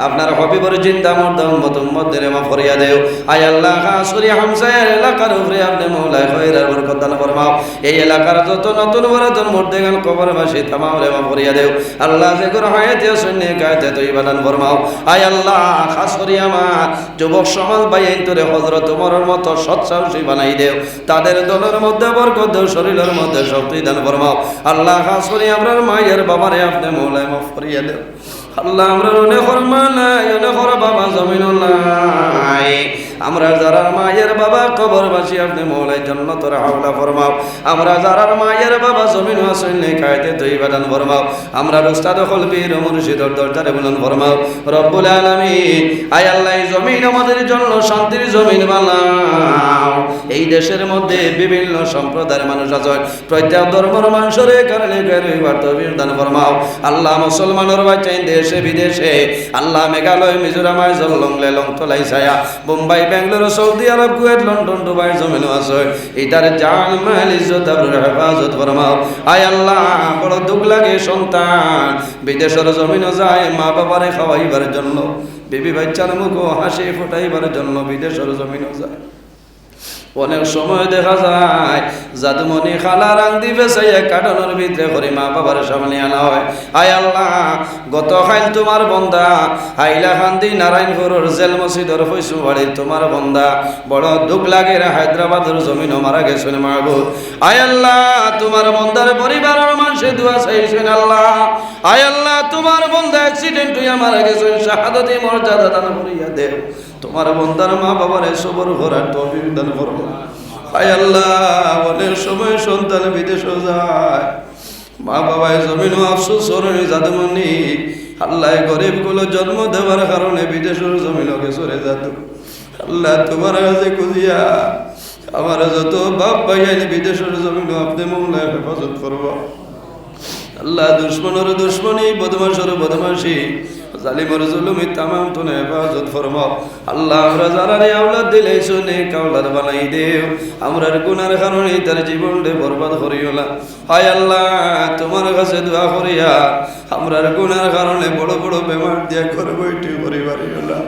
[SPEAKER 1] আপনার হবিবর জিন্দা মুর্দা উম্মতের মাফ করিয়া দেও আয় আল্লাহ খাস করে হামসা এলাকার উপরে আপনি মওলা খয়রার বরকত দান ফরমাও এই এলাকার যত নতুন পুরাতন মুর্দেগান কবরবাসী তামাম রে মাফ করিয়া দেও আল্লাহ যে করে হায়াতে সুন্নি কায়াতে তৈবা দান ফরমাও আয় আল্লাহ খাস করি আমার যুবক সমাজ বাইন তোরে হযরত ওমরের মতো সৎ সাহসী বানাই দেও তাদের দলের মধ্যে বরকত দেও শরীরের মধ্যে শক্তি দান ফরমাও আল্লাহ খাস করি আমরার মায়ের বাবারে আপনি মওলা মাফ করিয়া দেও আল্লাহ আমরা অনেক মা নাই অনেক বাবা জমিন নাই আমরা যারা মায়ের বাবা কবরবাসী আপনি মওলাই জান্নাতের হাওলা ফরমাও আমরা যারা মায়ের বাবা জমিন আসলে কায়তে তৈবা দান ফরমাও আমরা উস্তাদ কলবীর মুর্শিদর দরজারে বুলন্দ ফরমাও রব্বুল আলামিন আয় আল্লাহ এই জমিন আমাদের জন্য শান্তির জমিন বানাও এই দেশের মধ্যে বিভিন্ন সম্প্রদায়ের মানুষ আছে প্রত্যেক ধর্মের মানুষের কারণে গরিবার তৌফিক দান ফরমাও আল্লাহ মুসলমানের বাঁচাই দেশে বিদেশে আল্লাহ মেঘালয় মিজোরাম জলং লেলং তলাই ছায়া Bombay Bengaluru Saudi Arab Kuwait London Dubai জমিন আছে এটার জান মাল ইজ্জত আবরুর হেফাজত ফরমাও আয় আল্লাহ বড় দুঃখ লাগে সন্তান বিদেশের জমিন যায় মা বাবারে খাওয়াইবার জন্য বিবি বাচ্চার মুখ হাসি ফোটাইবার জন্য বিদেশের জমিন যায় অনেক সময় দেখা যায় জাদুমণি খালা রাং দিবে সেই কাটানোর ভিতরে করে মা বাবার সামনে আনা হয় আয় আল্লাহ গত খাইল তোমার বন্দা হাইলাকান্দি নারায়ণপুরের জেল মসজিদের ফৈসু বাড়ির তোমার বন্দা বড় দুঃখ লাগে হায়দ্রাবাদের জমিন মারা গেছেন মাহবুব আয় আল্লাহ তোমার বন্দার পরিবারের মানুষে দোয়া চাইছেন আল্লাহ আয় আল্লাহ তোমার বন্দা অ্যাক্সিডেন্ট হইয়া মারা গেছেন শাহাদাতি মর্যাদা দান করিয়া দেও তোমার বন্দার মা বাবারে সবর করার তৌফিক দান করো আয় আল্লাহ অনেক সময় সন্তান বিদেশে যায় মা বাবায় জমিন আফসোস করে জাদুমণি আল্লাহ গরিব গুলো জন্ম দেওয়ার কারণে বিদেশের জমিন চলে যেত আল্লাহ তোমার কাছে খুঁজিয়া আমার যত বাপ ভাইয়ানি বিদেশের জমিন আপনি মৌলা হেফাজত করব আল্লাহ দুশ্মনের দুশ্মনী বদমাশের বদমাশি জালিমের জুলুমি তামাম তুনে হেফাজত ফরমাও আল্লাহ আমরা যারা রে আওলাদ দিলে শুনে কাওলাদ বানাই দেও আমরার গুনার কারণে তার জীবনটা বরবাদ করিও না হায় আল্লাহ তোমার কাছে দোয়া করিয়া আমরার গুনার কারণে বড় বড় বেমার দিয়া ঘর বইটি পরিবারিও না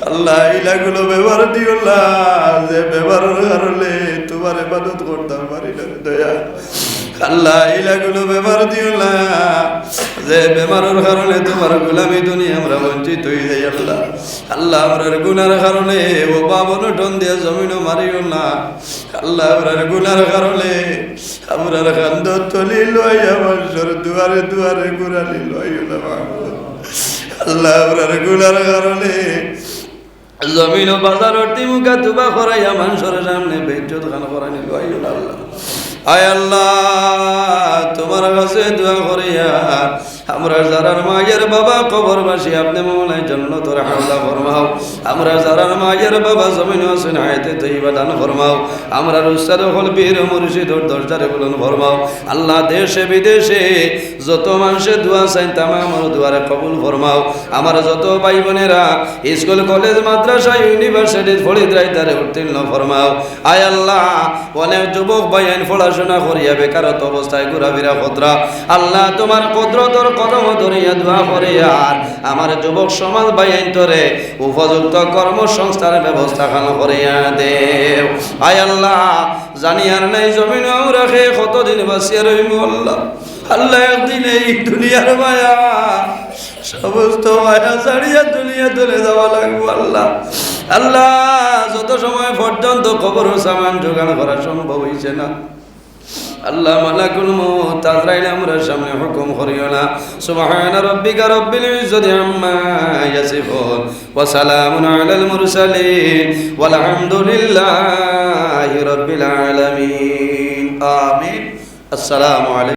[SPEAKER 1] আল্লাহ ইলাগুলো ব্যবহার দিও না যে ব্যবহারের কারণে তোমার ইবাদত করতাম পারি না দয়া আল্লাহ ইলাগুলো ব্যবহার দিও না যে বেমারের কারণে তোমার গোলামি দুনিয়া আমরা বঞ্চিত হয়ে যাই আল্লাহ আল্লাহ আমরার গুনার কারণে ও বাবন টন দিয়ে জমিনও মারিও না আল্লাহ আমরার গুনার কারণে আমরার কান্দ তলি লইয়া মানুষের দুয়ারে দুয়ারে গুড়ালি লইও না আল্লাহ আমরার গুনার কারণে জমিন বাজার মুখা দুবা করাইয়া মানুষের সামনে বেজ্জত খান করানি লইও না আল্লাহ আয় আল্লাহ তোমার কাছে দোয়া করিয়া আমরা যারার মায়ের বাবা কবরবাসী আপনি মওলাই জান্নাতের হাওলা ফরমাও আমরা যারার মায়ের বাবা জমিন আছেন হায়াতে তৈবা দান ফরমাও আমরা উস্তাদ কলবীর মুর্শিদর দরজারে বুলন্দ ফরমাও আল্লাহ দেশে বিদেশে যত মানুষের দোয়া চাই তামাম দোয়ারে কবুল ফরমাও আমার যত ভাই বোনেরা স্কুল কলেজ মাদ্রাসা ইউনিভার্সিটি ফরিদরাই তারে উত্তীর্ণ ফরমাও আয় আল্লাহ অনেক যুবক ভাইয়ান পড়াশোনা করিয়া বেকারত্ব অবস্থায় ঘোরাফেরা কতরা আল্লাহ তোমার কুদরতর কদম ধরিয়া দোয়া করিয়া আমার যুবক সমাজ বাইন তোরে উপযুক্ত কর্মসংস্থান ব্যবস্থা খান করিয়া দেও আয় আল্লাহ জানি আর নাই জমিন রাখে কতদিন বাঁচিয়া রইম আল্লাহ আল্লাহ একদিন এই দুনিয়ার মায়া সমস্ত মায়া ছাড়িয়া দুনিয়া চলে যাওয়া লাগবো আল্লাহ আল্লাহ যত সময় পর্যন্ত খবর সামান জোগাড় করা সম্ভব হয়েছে না আল্লাহ মালাকুল মউত আজরাইল আমরার সামনে হুকুম করিও না সুবহান রাব্বিকা রব্বিল ইজ্জাতি আম্মা ইয়াসিফুন ওয়া সালামুন আলাল মুরসালিন ওয়াল হামদুলিল্লাহি রাব্বিল আলামিন আমিন আসসালামু আলাইকুম